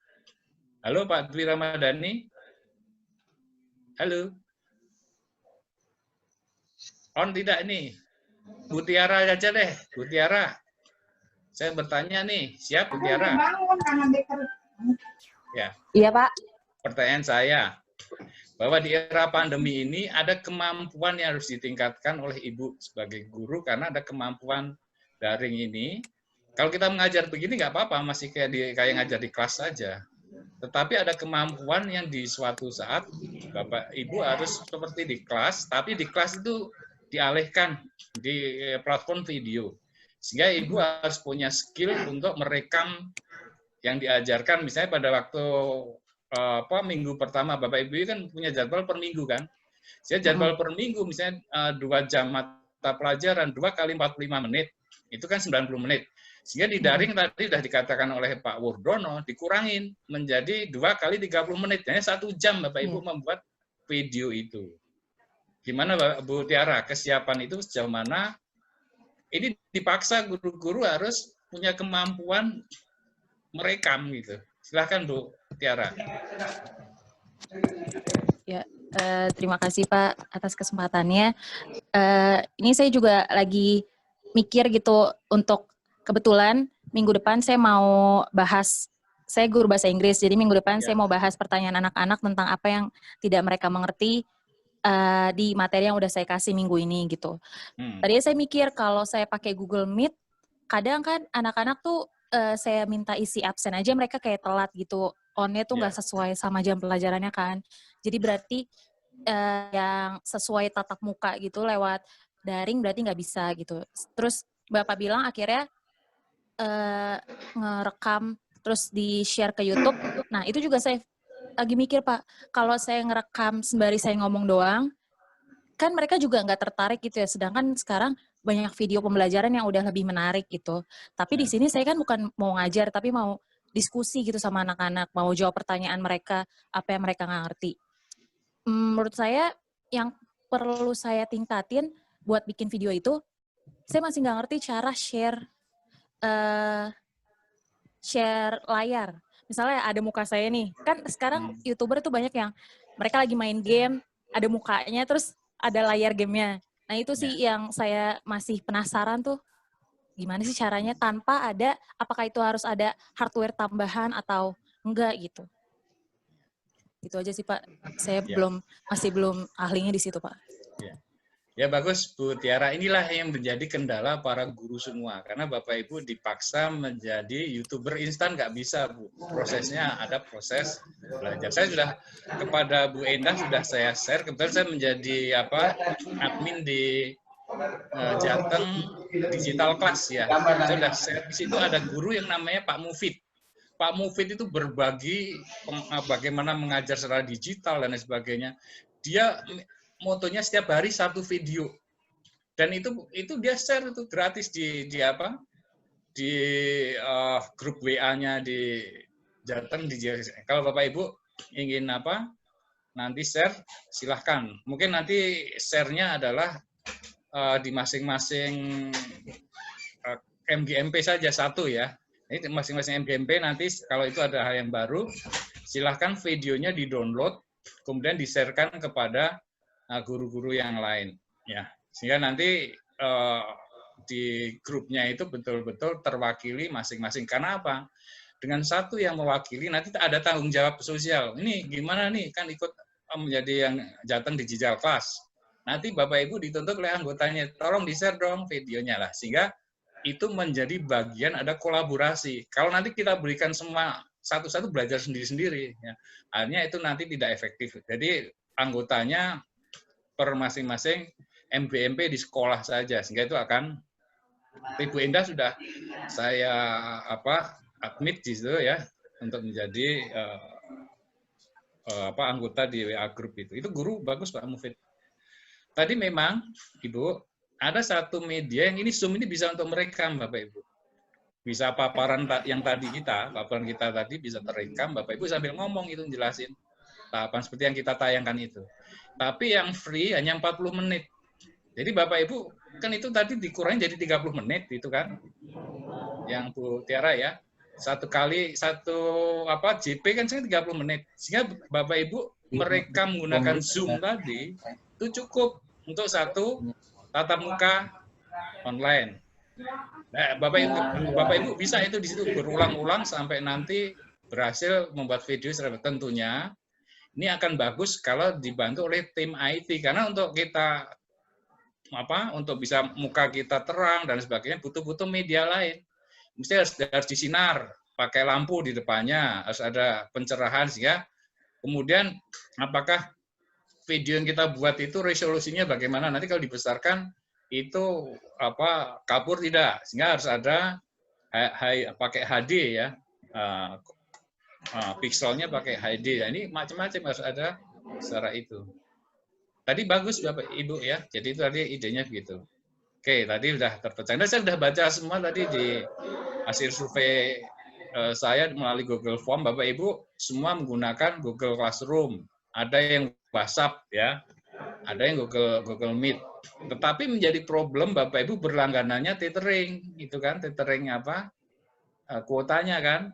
Halo Pak Dwi Ramadhani. Halo. On tidak ini? Bu Tiara aja deh, Bu Tiara. Saya bertanya nih, siap Bu Tiara? Ya. Iya Pak. Pertanyaan saya, bahwa di era pandemi ini ada kemampuan yang harus ditingkatkan oleh Ibu sebagai guru karena ada kemampuan daring ini. Kalau kita mengajar begini nggak apa-apa, masih kayak ngajar di kelas saja. Tetapi ada kemampuan yang di suatu saat Bapak Ibu harus seperti di kelas, tapi di kelas itu dialihkan di platform video. Sehingga Ibu harus punya skill untuk merekam yang diajarkan, misalnya pada waktu minggu pertama Bapak Ibu kan punya jadwal per minggu kan. Saya jadwal per minggu misalnya 2 jam mata pelajaran 2 kali 45 menit. Itu kan 90 menit. Sehingga di daring tadi sudah dikatakan oleh Pak Wurdono dikurangin menjadi 2 kali 30 menit. Hanya 1 jam Bapak Ibu membuat video itu. Gimana Bu Tiara, kesiapan itu sejauh mana? Ini dipaksa guru-guru harus punya kemampuan merekam gitu. Silahkan Bu Tiara. Ya, terima kasih Pak atas kesempatannya. Ini saya juga lagi mikir gitu untuk kebetulan minggu depan saya mau bahas, saya guru bahasa Inggris, jadi minggu depan saya mau bahas pertanyaan anak-anak tentang apa yang tidak mereka mengerti di materi yang udah saya kasih minggu ini gitu. Tadi saya mikir kalau saya pakai Google Meet, kadang kan anak-anak tuh saya minta isi absen aja mereka kayak telat gitu. On-nya tuh nggak sesuai sama jam pelajarannya kan. Jadi berarti yang sesuai tatap muka gitu lewat daring berarti nggak bisa gitu. Terus Bapak bilang akhirnya ngerekam terus di-share ke YouTube. Nah, itu juga saya lagi mikir, Pak. Kalau saya ngerekam sembari saya ngomong doang, kan mereka juga nggak tertarik gitu ya. Sedangkan sekarang banyak video pembelajaran yang udah lebih menarik gitu. Tapi di sini saya kan bukan mau ngajar, tapi mau diskusi gitu sama anak-anak, mau jawab pertanyaan mereka, apa yang mereka nggak ngerti. Menurut saya, yang perlu saya tingkatin buat bikin video itu, saya masih nggak ngerti cara share layar. Misalnya ada muka saya nih, kan sekarang YouTuber itu banyak yang mereka lagi main game, ada mukanya, terus ada layar gamenya. Nah itu sih yang saya masih penasaran tuh, gimana sih caranya tanpa ada, apakah itu harus ada hardware tambahan atau enggak gitu. Itu aja sih Pak. Saya Ya. masih belum ahlinya di situ Pak. Ya bagus Bu Tiara, inilah yang menjadi kendala para guru semua. Karena Bapak Ibu dipaksa menjadi YouTuber instan, nggak bisa Bu. Prosesnya ada proses belajar. Saya sudah kepada Bu Endah sudah saya share, kebetulan saya menjadi admin di Jateng Digital Class ya. Saya sudah share, di situ ada guru yang namanya Pak Mufid. Pak Mufid itu berbagi bagaimana mengajar secara digital dan lain sebagainya. Dia motonya setiap hari satu video, dan itu dia share itu gratis di grup WA-nya di Jateng. Kalau Bapak Ibu ingin nanti share, silahkan. Mungkin nanti share-nya adalah di masing-masing MGMP saja satu ya. Ini masing-masing MGMP nanti kalau itu ada hal yang baru, silahkan videonya di-download, kemudian di-sharekan kepada guru-guru yang lain, ya, sehingga nanti di grupnya itu betul-betul terwakili masing-masing. Karena apa? Dengan satu yang mewakili, nanti ada tanggung jawab sosial. Ini gimana nih, kan ikut menjadi yang Jateng Digital Class. Nanti Bapak Ibu dituntut oleh anggotanya, tolong di-share dong videonya lah, sehingga itu menjadi bagian ada kolaborasi. Kalau nanti kita berikan semua satu-satu belajar sendiri-sendiri, ya, akhirnya itu nanti tidak efektif. Jadi anggotanya per masing-masing MBMP di sekolah saja, sehingga itu akan Ibu Endah sudah saya admit di situ ya untuk menjadi anggota di WA group itu. Itu guru bagus Pak Mufid. Tadi memang Ibu ada satu media yang ini Zoom ini bisa untuk merekam Bapak Ibu. Bisa paparan paparan kita tadi bisa terekam, Bapak Ibu sambil ngomong itu jelasin tahapan seperti yang kita tayangkan itu. Tapi yang free hanya 40 menit. Jadi Bapak Ibu, kan itu tadi dikurangi jadi 30 menit itu kan. Yang Bu Tiara ya. Satu JP kan 30 menit. Sehingga Bapak Ibu merekam menggunakan Zoom tadi itu cukup untuk satu tatap muka online. Nah, Bapak Ibu bisa itu di situ berulang-ulang sampai nanti berhasil membuat video. Tentunya ini akan bagus kalau dibantu oleh tim IT, karena untuk kita untuk bisa muka kita terang dan sebagainya butuh media lain. Mesti harus disinar, pakai lampu di depannya, harus ada pencerahan sehingga kemudian apakah video yang kita buat itu resolusinya bagaimana, nanti kalau dibesarkan itu kabur tidak, sehingga harus ada pakai HD ya. Pixelnya pakai HD. Nah, ini macam-macam harus ada secara itu. Tadi bagus Bapak Ibu ya. Jadi itu tadi idenya begitu. Oke, tadi sudah terpecah. Nah, saya sudah baca semua tadi di hasil survei saya melalui Google Form. Bapak Ibu semua menggunakan Google Classroom. Ada yang WhatsApp ya. Ada yang Google Meet. Tetapi menjadi problem Bapak Ibu berlangganannya tethering, itu kan tethering kuotanya kan.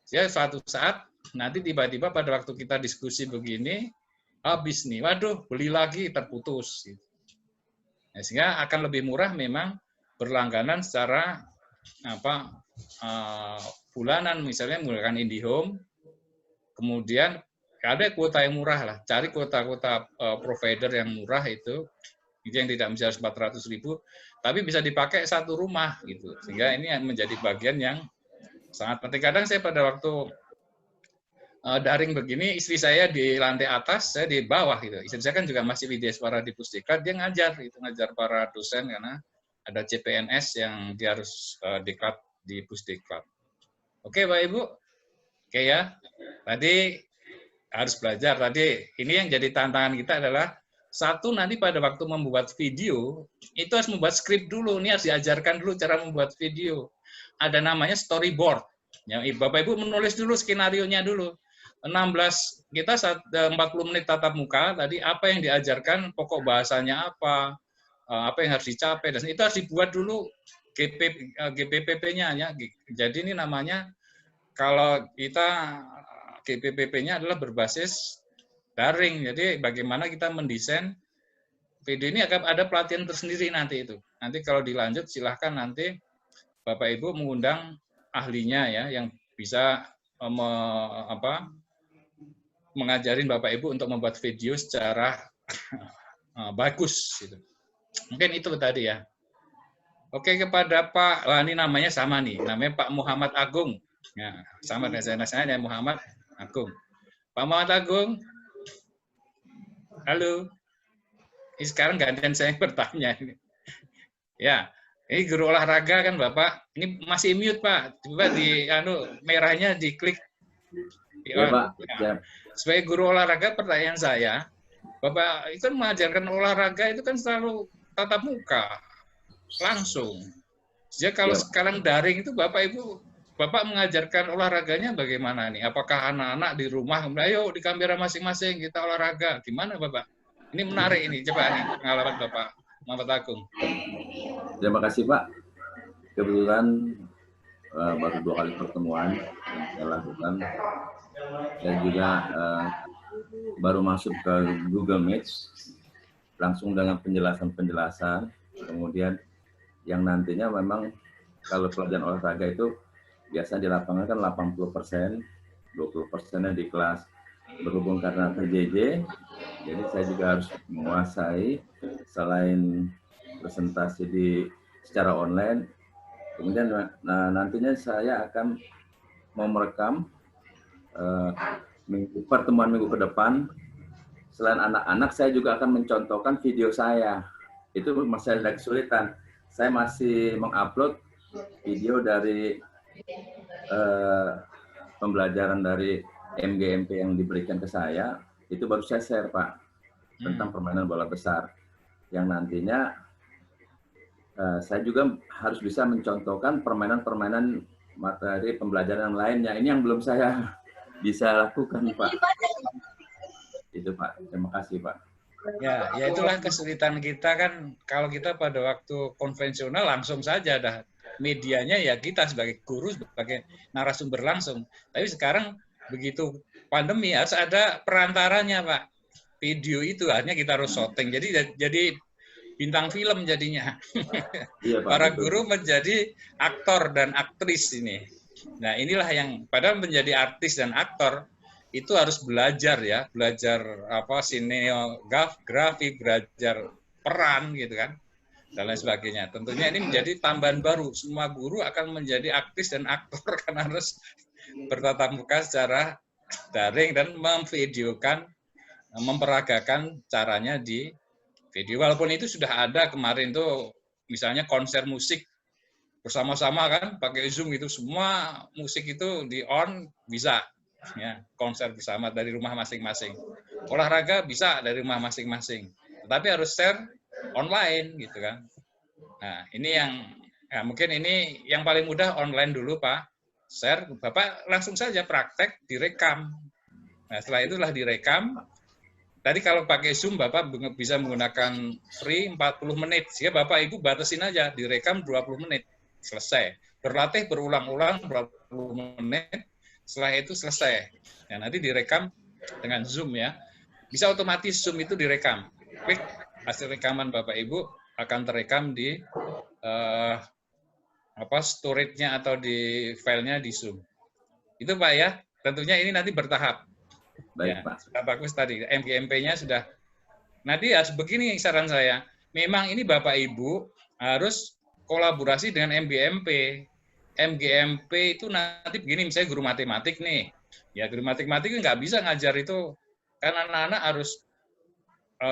Ya, suatu saat nanti tiba-tiba pada waktu kita diskusi begini habis nih, waduh beli lagi terputus. Nah, sehingga akan lebih murah memang berlangganan secara bulanan, misalnya menggunakan IndiHome, kemudian ada kuota yang murah lah, cari kuota provider yang murah itu yang tidak bisa 400.000, tapi bisa dipakai satu rumah gitu, sehingga ini menjadi bagian yang sangat penting. Kadang saya pada waktu daring begini, istri saya di lantai atas, saya di bawah gitu. Istri saya kan juga masih Widyaswara di Pusdiklat, dia ngajar para dosen karena ada CPNS yang dia harus diklat di Pusdiklat. Oke Bapak Ibu, oke ya. Tadi harus belajar. Tadi ini yang jadi tantangan kita adalah satu, nanti pada waktu membuat video itu harus membuat skrip dulu. Ini harus diajarkan dulu cara membuat video. Ada namanya storyboard. Ya, Bapak Ibu menulis dulu skenario-nya dulu. 40 menit tatap muka tadi, apa yang diajarkan, pokok bahasanya apa yang harus dicapai, dan itu harus dibuat dulu GPPP-nya ya. Jadi ini namanya, kalau kita GPPP-nya adalah berbasis daring. Jadi bagaimana kita mendesain video ini, akan ada pelatihan tersendiri nanti itu. Nanti kalau dilanjut silahkan nanti Bapak Ibu mengundang ahlinya ya, yang bisa mengajarin Bapak Ibu untuk membuat video secara bagus. Gitu. Mungkin itu tadi ya. Oke, kepada Pak, wah ini namanya sama nih, namanya Pak Muhammad Agung. Ya, sama dengan saya Muhammad Agung. Pak Muhammad Agung, halo. Ini sekarang gantian saya yang bertanya. Ya, ini guru olahraga kan Bapak. Ini masih mute Pak. Coba di merahnya diklik. Ya, Pak. Ya. Sebagai guru olahraga, pertanyaan saya, Bapak itu mengajarkan olahraga itu kan selalu tatap muka, langsung. Jadi kalau sekarang daring itu Bapak mengajarkan olahraganya bagaimana nih? Apakah anak-anak di rumah, ayo di kamera masing-masing kita olahraga? Gimana Bapak? Ini menarik ini, coba nih pengalaman Bapak Muhammad Agung. Terima kasih Pak. Kebetulan baru 2 kali pertemuan yang saya lakukan. Dan juga baru masuk ke Google Meet, langsung dengan penjelasan-penjelasan. Kemudian yang nantinya memang kalau pelajaran olahraga itu biasa di lapangan kan 80%, 20%-nya di kelas. Berhubung karena PJJ, jadi saya juga harus menguasai selain presentasi secara online. Kemudian nantinya saya akan mau merekam pertemuan minggu ke depan. Selain anak-anak, saya juga akan mencontohkan video saya. Itu masih ada kesulitan. Saya masih mengupload video dari pembelajaran dari MGMP yang diberikan ke saya. Itu baru saya share, Pak, tentang permainan bola besar. Yang nantinya saya juga harus bisa mencontohkan permainan-permainan materi pembelajaran yang lainnya. Ini yang belum saya bisa lakukan, Pak. Itu, Pak. Terima kasih, Pak. Ya itulah kesulitan kita kan, kalau kita pada waktu konvensional langsung saja dah medianya ya kita sebagai guru, sebagai narasumber langsung. Tapi sekarang begitu pandemi harus ada perantaranya, Pak. Video itu akhirnya kita harus syuting. Jadi bintang film jadinya. Iya, Pak, para betul. guru menjadi aktor dan aktris ini. Nah, inilah yang padahal menjadi artis dan aktor itu harus belajar ya, belajar sineografi, belajar peran gitu kan, dan lain sebagainya. Tentunya ini menjadi tambahan baru. Semua guru akan menjadi aktris dan aktor karena harus bertatap muka secara daring dan memvideokan, memperagakan caranya di video. Walaupun itu sudah ada kemarin tuh, misalnya konser musik bersama-sama kan, pakai Zoom itu semua musik itu di on bisa, ya konser bersama dari rumah masing-masing. Olahraga bisa dari rumah masing-masing, tetapi harus share online gitu kan. Nah ini yang ya, mungkin ini yang paling mudah online dulu Pak. Share, Bapak langsung saja praktek, direkam. Nah setelah itulah direkam. Tadi kalau pakai Zoom, Bapak bisa menggunakan free 40 menit. Sehingga Bapak Ibu batasin aja, direkam 20 menit. Selesai. Berlatih berulang-ulang 20 menit, setelah itu selesai. Ya, nanti direkam dengan Zoom ya. Bisa otomatis Zoom itu direkam. Klik hasil rekaman Bapak Ibu akan terekam di storage-nya atau di filenya di Zoom. Itu Pak ya, tentunya ini nanti bertahap. Baik, Ya, Pak. sudah bagus tadi, MGMP-nya sudah. Nanti harus begini saran saya, memang ini Bapak Ibu harus kolaborasi dengan MGMP. MGMP itu nanti begini, misalnya guru matematik nih, ya guru matematik nggak bisa ngajar itu, kan anak-anak harus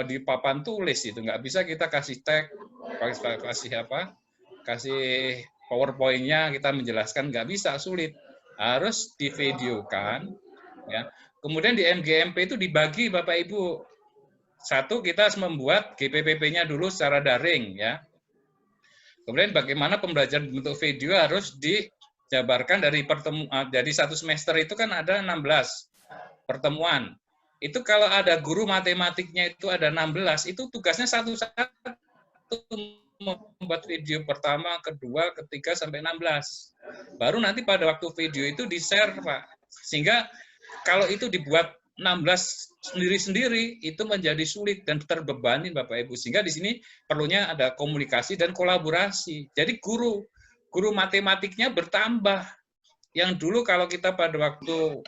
di papan tulis itu, nggak bisa kita kasih tag, kasih PowerPoint-nya kita menjelaskan, nggak bisa, sulit. Harus divideokan, ya. Kemudian di MGMP itu dibagi Bapak Ibu. Satu, kita harus membuat GPPP-nya dulu secara daring, ya. Kemudian bagaimana pembelajaran bentuk video harus dijabarkan dari satu semester itu kan ada 16 pertemuan. Itu kalau ada guru matematiknya itu ada 16, itu tugasnya satu-satu membuat video pertama, kedua, ketiga, sampai 16. Baru nanti pada waktu video itu di-share, Pak. Sehingga kalau itu dibuat 16 sendiri-sendiri, itu menjadi sulit dan terbebani Bapak Ibu. Sehingga di sini perlunya ada komunikasi dan kolaborasi. Jadi guru matematiknya bertambah. Yang dulu kalau kita pada waktu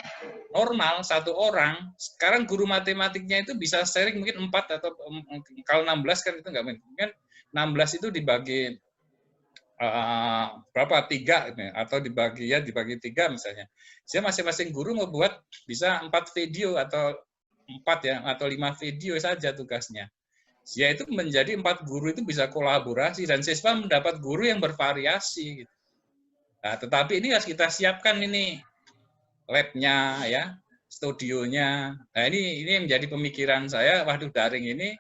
normal satu orang, sekarang guru matematiknya itu bisa sharing mungkin 4 atau kalau 16 kan itu nggak mungkin. 16 itu dibagi berapa 3 atau dibagi 3 misalnya. Saya masing-masing guru membuat bisa 4 video atau 4 ya atau 5 video saja tugasnya. Yaitu menjadi 4 guru itu bisa kolaborasi dan siswa mendapat guru yang bervariasi. Gitu. Nah, tetapi ini harus kita siapkan ini labnya ya, studionya. Nah ini yang menjadi pemikiran saya. Waduh daring ini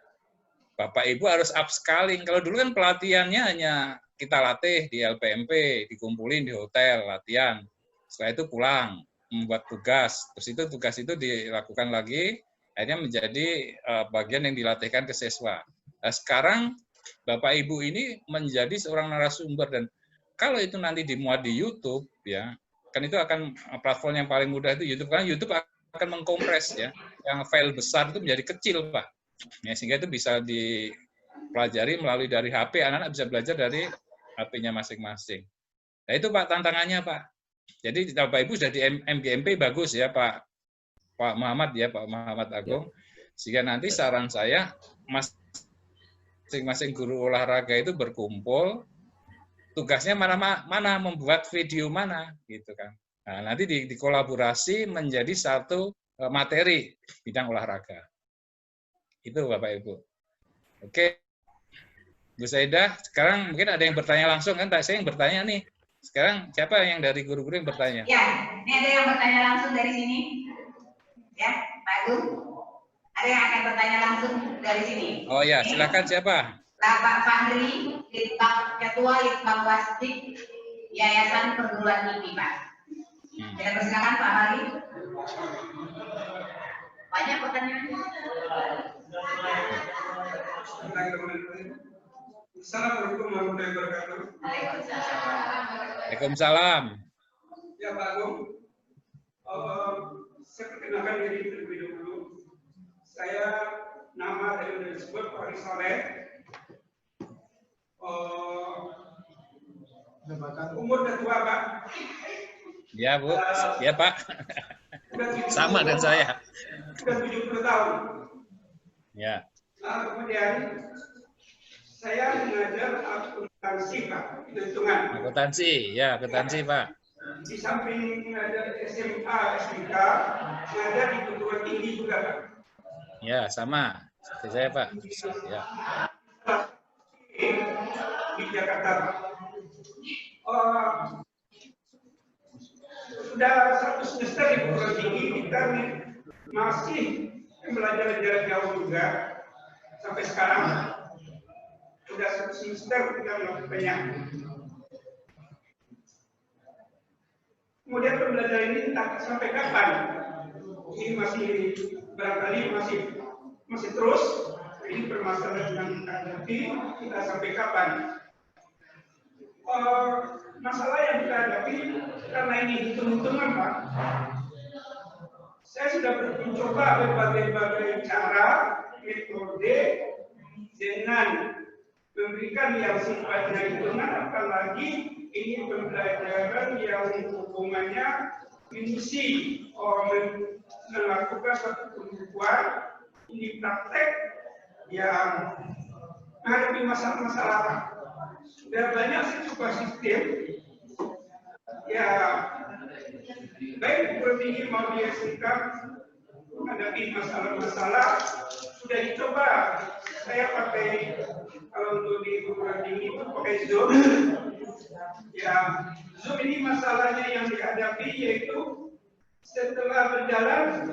Bapak Ibu harus upscaling. Kalau dulu kan pelatihannya hanya kita latih di LPMP, dikumpulin di hotel latihan. Setelah itu pulang membuat tugas. Terus itu tugas itu dilakukan lagi. Akhirnya menjadi bagian yang dilatihkan ke siswa. Nah, sekarang Bapak Ibu ini menjadi seorang narasumber dan kalau itu nanti dimuat di YouTube ya, kan itu akan platform yang paling mudah itu YouTube, karena YouTube akan mengkompres ya, yang file besar itu menjadi kecil Pak. Ya, sehingga itu bisa dipelajari melalui dari HP, anak-anak bisa belajar dari HP-nya masing-masing. Nah itu Pak tantangannya Pak. Jadi Bapak Ibu sudah di MGMP bagus ya Pak Muhammad ya, Pak Muhammad Agung. Sehingga nanti saran saya, masing-masing guru olahraga itu berkumpul, tugasnya mana membuat video mana, gitu kan. Nah, nanti dikolaborasi menjadi satu materi bidang olahraga. Itu Bapak Ibu. Oke, Bu Saidah, sekarang mungkin ada yang bertanya langsung kan? Saya yang bertanya nih. Sekarang siapa yang dari guru-guru yang bertanya? Ya, ini ada yang bertanya langsung dari sini. Ya, Pak Agung. Ada yang akan bertanya langsung dari sini. Oh ya, silakan siapa? Pak Fahri, Ketua Litbang Wasdik Yayasan Perguruan Tinggi, Pak. Saya persilakan Pak Fahri. Banyak pertanyaannya. Assalamualaikum warahmatullahi wabarakatuh. Waalaikumsalam. Ya Pak Agung, saya perkenalkan diri terlebih dahulu. Saya nama dari disebut Pak Ari Saleh. Umur udah tua Pak. Ya Bu, ya Pak. Sama dengan saya. Sudah 70 tahun. Ya. Kemudian saya mengajar akuntansi Pak, hitungan. Akuntansi, ya akuntansi Pak. Di samping mengajar SMA, SMK, mengajar di perguruan tinggi juga Pak. Ya sama, seperti saya Pak. Ya. Di Jakarta Pak. Sudah 1 semester di perguruan tinggi kita masih belajar jarak jauh juga sampai sekarang. Sudah 1 semester kita melakukannya. Kemudian pembelajaran ini entah sampai kapan. Ini masih barangkali masih terus. Ini permasalahan yang kita hadapi, kita sampai kapan. Masalah yang kita hadapi karena ini hitung-hitungan Pak. Saya sudah mencoba berbagai cara, metode dengan memberikan yang sifatnya hitungan, apalagi ini pembelajaran yang hubungannya mengisi melakukan suatu pembukuan ini praktek yang menghadapi masalah-masalah. Sudah banyak sih coba sistem ya baik bertinggi mau dia sikap menghadapi masalah-masalah sudah dicoba. Saya pakai kalau untuk di perguruan tinggi itu pakai Zoom. Ya, Zoom ini masalahnya yang dihadapi yaitu setelah berjalan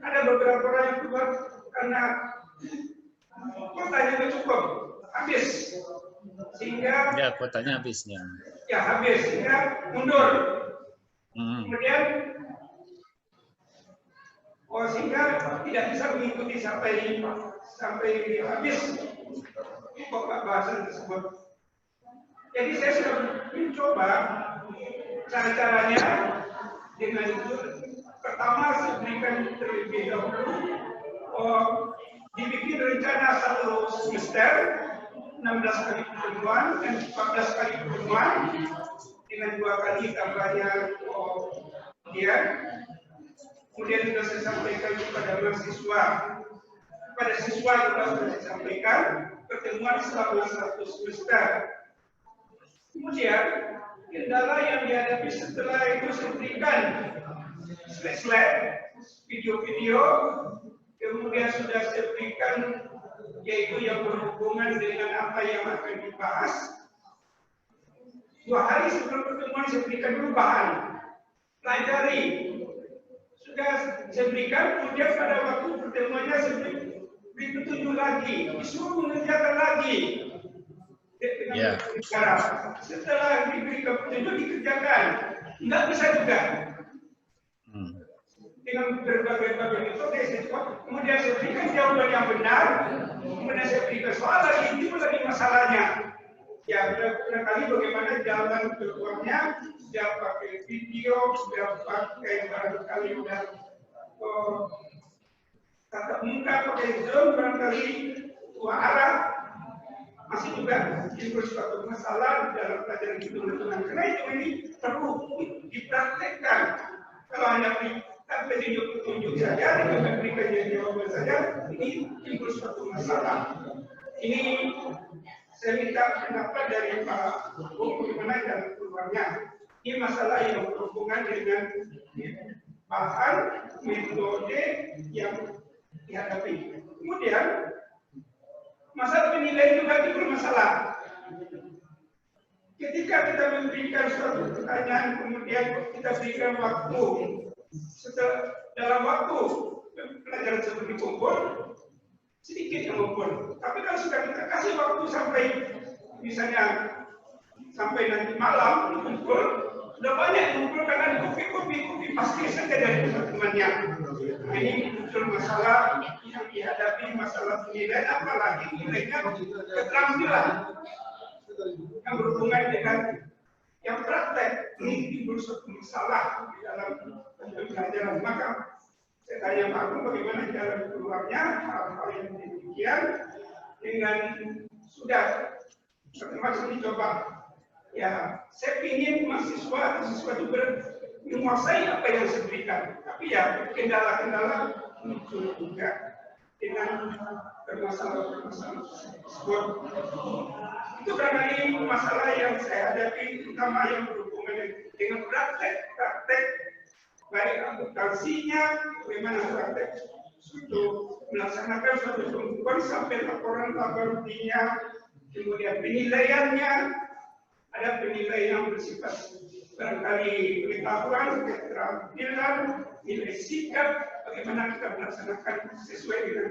ada beberapa orang yang keluar karena kuotanya itu cukup habis sehingga Ya kuotanya habisnya. Ya habis sehingga mundur. Kemudian sehingga tidak bisa mengikuti sampai habis pokok bahasan tersebut. Jadi saya sudah mencoba cara-caranya dengan itu. Pertama saya berikan terlebih dahulu dibikin rencana 1 semester 16 kali pertemuan dan 14 kali pertemuan dengan 2 kali tambahnya kemudian kemudian sudah saya sampaikan kepada mahasiswa, kepada siswa juga sudah saya sampaikan pertemuan selama 1 semester. Kemudian kendala yang dihadapi setelah itu saya berikan slide-slide, video-video, kemudian sudah saya berikan yaitu yang berhubungan dengan apa yang akan dibahas. 2 hari sebelum pertemuan saya berikan dulu bahan, pelajari. Sudah saya berikan, kemudian pada waktu pertemuannya saya beri petunjuk lagi, disuruh mengerjakan lagi. Ya. Setelah diberikan petunjuk dikerjakan, nggak bisa juga. Dengan berbagai metode, kemudian saya berikan jawaban yang benar, kemudian saya berikan soal lagi, itu lagi masalahnya. Ya, barangkali bagaimana jalan keluarnya, sudah pakai video, sudah pakai barangkali sudah tatap muka, pakai Zoom, barangkali 2 arah, masih juga timbul suatu masalah dalam pelajaran itu teman-teman. Karena itu ini perlu dipraktekkan. Kalau hanya tanpa tunjuk saja, dengan berikan jawaban saja, ini timbul suatu masalah. Ini saya minta pendapat dari Pak Hukum bagaimana jalan keluarnya. Ini masalah yang berhubungan dengan bahan, metode yang dihadapi. Kemudian masalah penilaian juga itu bermasalah. Ketika kita memberikan suatu pertanyaan, kemudian kita berikan waktu, dalam waktu pelajaran seperti kumpul, sedikit yang kumpul. Tapi kalau sudah kita kasih waktu sampai, misalnya sampai nanti malam kumpul, sudah banyak kumpul karena kopi pasti saja dari teman-temannya. Nah, ini muncul masalah yang dihadapi, masalah penilaian, apalagi nilainya keterampilan yang berhubungan dengan yang praktek. Ini timbul suatu masalah di dalam pembelajaran. Maka saya tanya Pak Agung bagaimana jalan keluarnya hal-hal yang demikian dengan sudah termasuk dicoba. Ya, saya ingin mahasiswa juga menguasai apa yang saya berikan. Tapi ya kendala-kendala muncul juga dengan permasalahan-permasalahan tersebut. Itu barangkali masalah yang saya hadapi, terutama yang berhubungan dengan praktek baik akuntansinya, bagaimana praktek untuk melaksanakan suatu pembukuan sampai laporan laba ruginya, kemudian penilaiannya, ada penilaian yang bersifat barangkali pengetahuan, keterampilan, nilai sikap, bagaimana kita melaksanakan sesuai dengan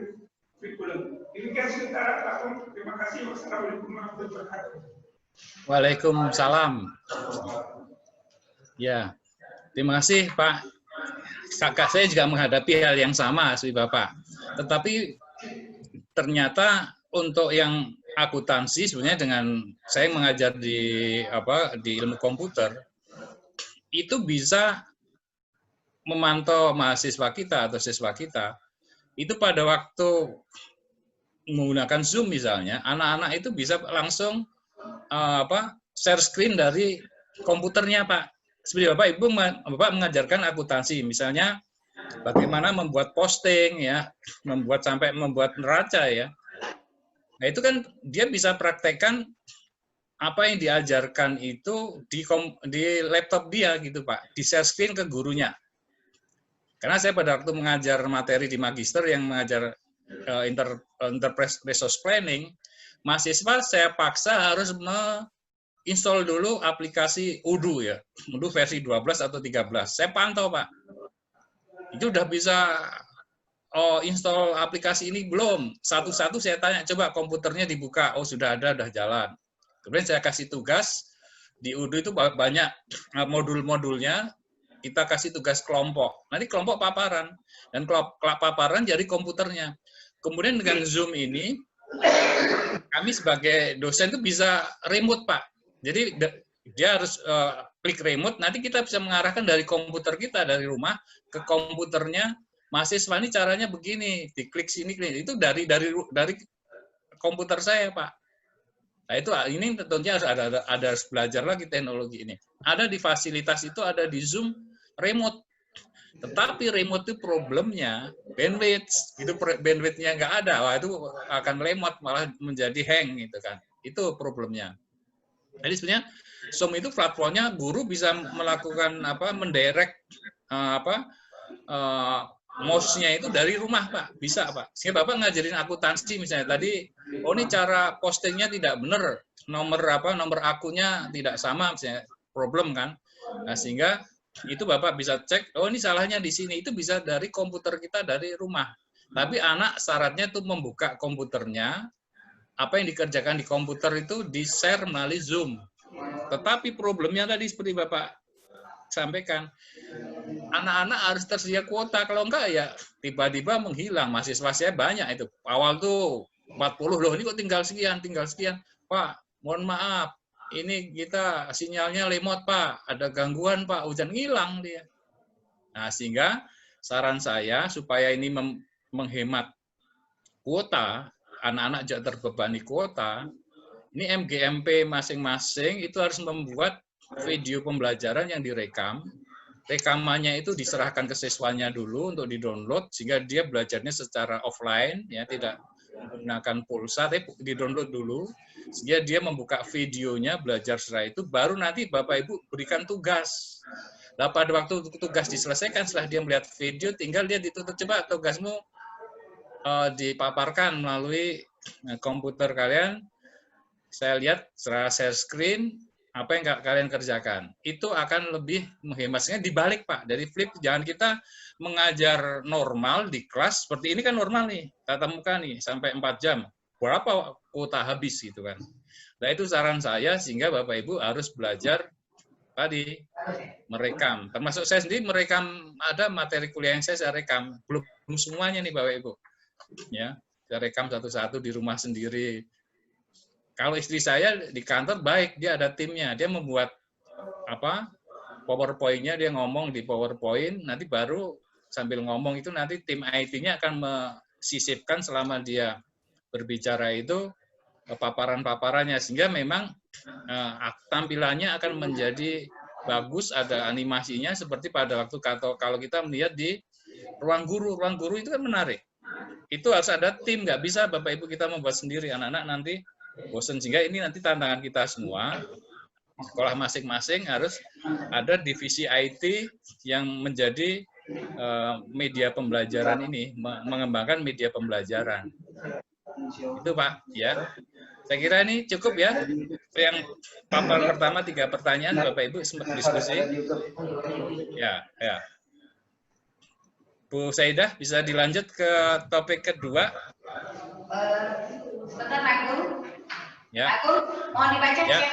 kurikulum. Demikian sementara Pak. Terima kasih. Wassalamualaikum warahmatullahi wabarakatuh. Waalaikumsalam. Ya, terima kasih Pak. Kakak saya juga menghadapi hal yang sama, seperti Bapak. Tetapi ternyata untuk yang akuntansi sebenarnya dengan saya mengajar di ilmu komputer itu bisa memantau mahasiswa kita atau siswa kita itu pada waktu menggunakan Zoom misalnya, anak-anak itu bisa langsung share screen dari komputernya, Pak. Seperti Bapak Ibu Bapak mengajarkan akuntansi, misalnya bagaimana membuat posting ya, sampai membuat neraca ya. Nah, itu kan dia bisa praktekkan apa yang diajarkan itu di laptop dia gitu, Pak, di share screen ke gurunya. Karena saya pada waktu mengajar materi di magister yang mengajar enterprise resource planning, mahasiswa saya paksa harus install dulu aplikasi Odoo ya, Odoo versi 12 atau 13. Saya pantau, Pak. Itu udah bisa install aplikasi ini belum? Satu-satu saya tanya, coba komputernya dibuka. Oh, sudah ada, udah jalan. Kemudian saya kasih tugas, di Odoo itu banyak modul-modulnya, kita kasih tugas kelompok. Nanti kelompok paparan, dan paparan jadi komputernya. Kemudian dengan Zoom ini, kami sebagai dosen itu bisa remote, Pak. Jadi dia harus klik remote, nanti kita bisa mengarahkan dari komputer kita, dari rumah, ke komputernya, mahasiswa ini caranya begini, diklik sini, klik. Itu dari komputer saya, Pak. Nah, itu ini tentunya harus belajar lagi teknologi ini. Ada di fasilitas itu, ada di Zoom remote. Tetapi remote itu problemnya bandwidth, itu bandwidthnya nggak ada, wah itu akan lemot malah menjadi hang gitu kan. Itu problemnya. Jadi sebenarnya Zoom itu platformnya guru bisa melakukan mendirect mouse-nya itu dari rumah, Pak. Bisa, Pak. Sehingga Bapak ngajarin akuntansi misalnya tadi, oh ini cara postingnya tidak benar, nomor akunnya tidak sama misalnya, problem kan. Nah, sehingga itu Bapak bisa cek, oh ini salahnya di sini. Itu bisa dari komputer kita dari rumah. Tapi anak syaratnya itu membuka komputernya, apa yang dikerjakan di komputer itu di-share melalui Zoom. Tetapi problemnya tadi seperti Bapak sampaikan, anak-anak harus tersedia kuota, kalau enggak ya tiba-tiba menghilang. Mahasiswa saya banyak itu, awal tuh 40, loh ini kok tinggal sekian, Pak, mohon maaf, ini kita sinyalnya lemot Pak, ada gangguan Pak, hujan, ngilang dia. Nah sehingga saran saya supaya ini menghemat kuota, anak-anak jangan terbebani kuota, ini MGMP masing-masing itu harus membuat video pembelajaran yang direkam. Rekamannya itu diserahkan ke siswanya dulu untuk di-download, sehingga dia belajarnya secara offline, ya tidak menggunakan pulsa, tapi di-download dulu, sehingga dia membuka videonya, belajar setelah itu, baru nanti Bapak Ibu berikan tugas. Nah, pada waktu tugas diselesaikan, setelah dia melihat video, tinggal dia ditutup, coba tugasmu dipaparkan melalui komputer kalian, saya lihat setelah share screen, apa yang kalian kerjakan. Itu akan lebih menghematnya dibalik, Pak. Dari flip, jangan kita mengajar normal di kelas, seperti ini kan normal nih, tatap muka nih, sampai 4 jam. Berapa kuota habis gitu kan. Nah itu saran saya, sehingga Bapak Ibu harus belajar tadi, merekam. Termasuk saya sendiri merekam, ada materi kuliah yang saya rekam. Belum semuanya nih Bapak Ibu. Ya, saya rekam satu-satu di rumah sendiri. Kalau istri saya di kantor baik, dia ada timnya, dia membuat PowerPoint-nya, dia ngomong di PowerPoint, nanti baru sambil ngomong itu nanti tim IT-nya akan mesisipkan selama dia berbicara itu paparan-paparannya, sehingga memang tampilannya akan menjadi bagus, ada animasinya seperti pada waktu kalau kita melihat di ruang guru itu kan menarik. Itu harus ada tim, nggak bisa Bapak Ibu kita membuat sendiri, anak-anak nanti bosan. Sehingga ini nanti tantangan kita semua, sekolah masing-masing harus ada divisi IT yang menjadi media pembelajaran ini, mengembangkan media pembelajaran. Itu Pak, ya. Saya kira ini cukup ya. Yang paparan pertama 3 pertanyaan, Bapak Ibu sempat diskusi. Ya. Bu Saidah, bisa dilanjut ke topik kedua. Sebentar Pak Guru. Ya. Pak Guru, mohon dibaca ya. chat,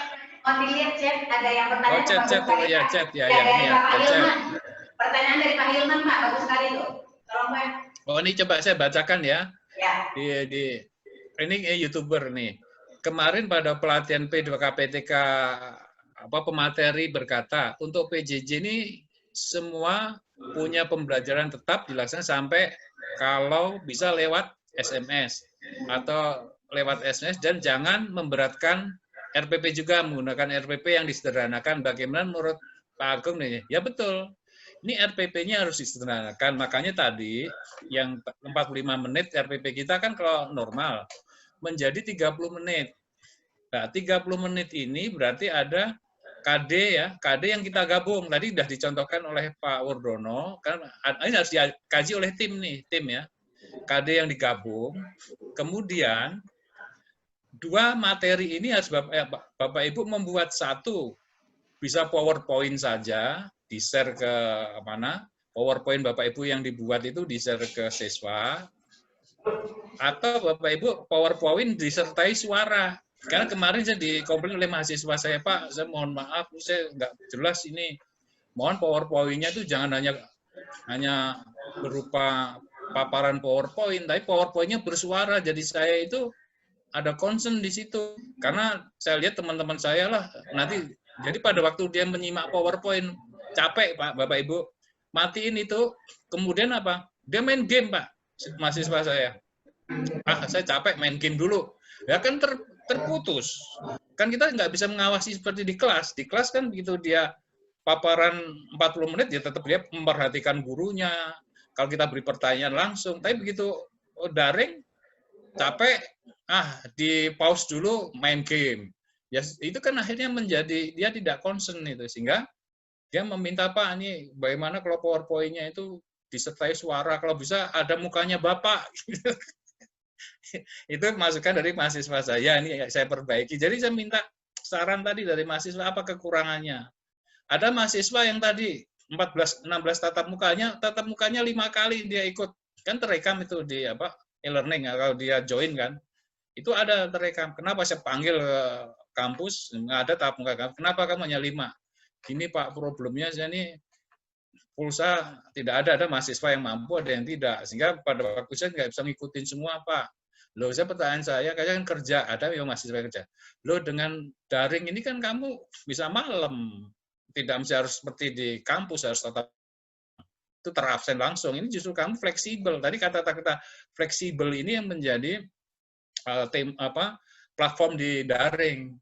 mohon dilihat chat, ada yang bertanya. Oh, chat ya, chat ya, dari ya, Pak chat. Hilman. Pertanyaan dari Pak Hilman, Pak, bagus sekali tuh. Tolong Pak. Oh, ini coba saya bacakan ya. Ya. Ini YouTuber nih. Kemarin pada pelatihan P2KPTK pemateri berkata, untuk PJJ ini semua punya pembelajaran tetap dilaksanakan sampai kalau bisa lewat SMS atau lewat SMS, dan jangan memberatkan RPP juga, menggunakan RPP yang disederhanakan. Bagaimana menurut Pak Agung nih? Ya betul. Ini RPP-nya harus disederhanakan. Makanya tadi yang 45 menit RPP kita kan kalau normal menjadi 30 menit. Nah, 30 menit ini berarti ada KD ya, KD yang kita gabung. Tadi sudah dicontohkan oleh Pak Wardono, kan ini harus dikaji oleh tim ya. KD yang digabung. Kemudian 2 materi ini harus Bapak Ibu membuat satu, bisa PowerPoint saja, di-share ke mana? PowerPoint Bapak Ibu yang dibuat itu di-share ke siswa, atau Bapak Ibu PowerPoint disertai suara. Karena kemarin saya dikomplain oleh mahasiswa saya, Pak, saya mohon maaf, saya nggak jelas ini. Mohon PowerPoint-nya itu jangan hanya berupa paparan PowerPoint, tapi PowerPoint-nya bersuara. Jadi saya itu ada concern di situ. Karena saya lihat teman-teman saya lah, nanti, jadi pada waktu dia menyimak PowerPoint, capek Pak, Bapak Ibu, matiin itu, kemudian apa? Dia main game, Pak, mahasiswa saya. Saya capek main game dulu. Ya kan terputus. Kan kita nggak bisa mengawasi seperti di kelas. Di kelas kan begitu dia paparan 40 menit ya tetap dia memperhatikan gurunya. Kalau kita beri pertanyaan langsung, tapi begitu daring capek, di pause dulu main game. Ya itu kan akhirnya menjadi dia tidak concern itu, sehingga dia meminta, Pak, ini bagaimana kalau PowerPoint-nya itu disertai suara, kalau bisa ada mukanya Bapak. Itu masukan dari mahasiswa saya, ini saya perbaiki. Jadi saya minta saran tadi dari mahasiswa, apa kekurangannya. Ada mahasiswa yang tadi 14-16 tatap mukanya 5 kali dia ikut, kan terekam itu di e-learning, kalau dia join kan, itu ada terekam. Kenapa saya panggil ke kampus, nggak ada tatap muka, kenapa kamu hanya 5? Gini Pak, problemnya saya ini pulsa tidak ada mahasiswa yang mampu, ada yang tidak, sehingga pada waktu saya nggak bisa ngikutin semua Pak. Loh, pertanyaan saya, kalian kan kerja, ada yang mahasiswa yang kerja. Loh, dengan daring ini kan kamu bisa malam, tidak mesti harus seperti di kampus, harus tetap itu terabsen langsung. Ini justru kamu fleksibel. Tadi kata-kata fleksibel ini yang menjadi platform di daring.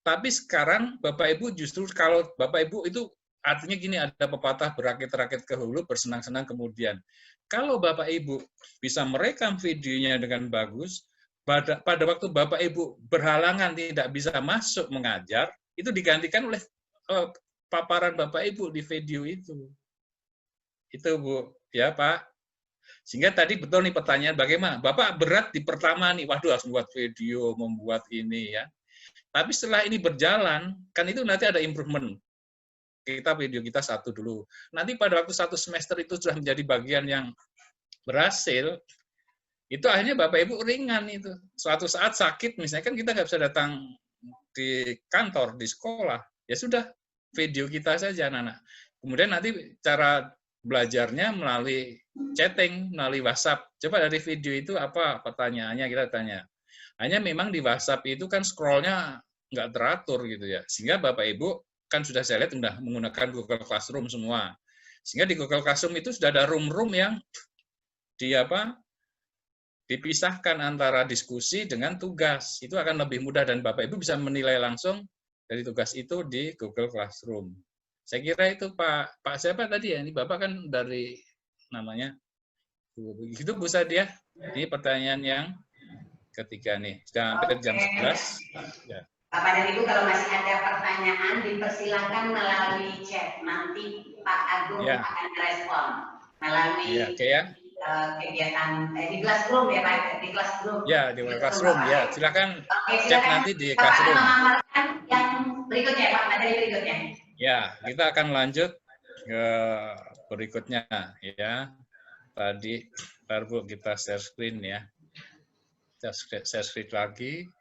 Tapi sekarang Bapak Ibu justru kalau Bapak Ibu itu artinya gini, ada pepatah berakit-rakit ke hulu, bersenang-senang kemudian. Kalau Bapak Ibu bisa merekam videonya dengan bagus, pada waktu Bapak Ibu berhalangan tidak bisa masuk mengajar, itu digantikan oleh paparan Bapak Ibu di video itu. Itu Bu, ya Pak. Sehingga tadi betul nih pertanyaan, bagaimana? Bapak berat di pertama nih, waduh harus membuat video, membuat ini ya. Tapi setelah ini berjalan, kan itu nanti ada improvement. Video kita 1 dulu. Nanti pada waktu 1 semester itu sudah menjadi bagian yang berhasil, itu akhirnya Bapak Ibu ringan itu. Suatu saat sakit, misalnya kan kita nggak bisa datang di kantor, di sekolah, ya sudah, video kita saja anak-anak. Kemudian nanti cara belajarnya melalui chatting, melalui WhatsApp. Coba dari video itu apa pertanyaannya kita tanya. Hanya memang di WhatsApp itu kan scrollnya nggak teratur gitu ya. Sehingga Bapak Ibu kan sudah saya lihat sudah menggunakan Google Classroom semua. Sehingga di Google Classroom itu sudah ada room-room yang dipisahkan antara diskusi dengan tugas. Itu akan lebih mudah dan Bapak Ibu bisa menilai langsung dari tugas itu di Google Classroom. Saya kira itu Pak siapa tadi ya? Ini Bapak kan dari namanya begitu Bu Sadia. Ini pertanyaan yang ketiga nih. Sudah hampir jam 11. Ya. Bapak dan Ibu kalau masih ada pertanyaan dipersilakan melalui chat. Nanti Pak Agung akan respon melalui kegiatan di Classroom ya Pak, di Classroom. Ya, di Classroom ya. Silakan chat nanti di Classroom. Yang berikutnya Pak, materi berikutnya. Ya, kita akan lanjut ke berikutnya ya. Tadi baru kita share screen ya. Kita share screen lagi.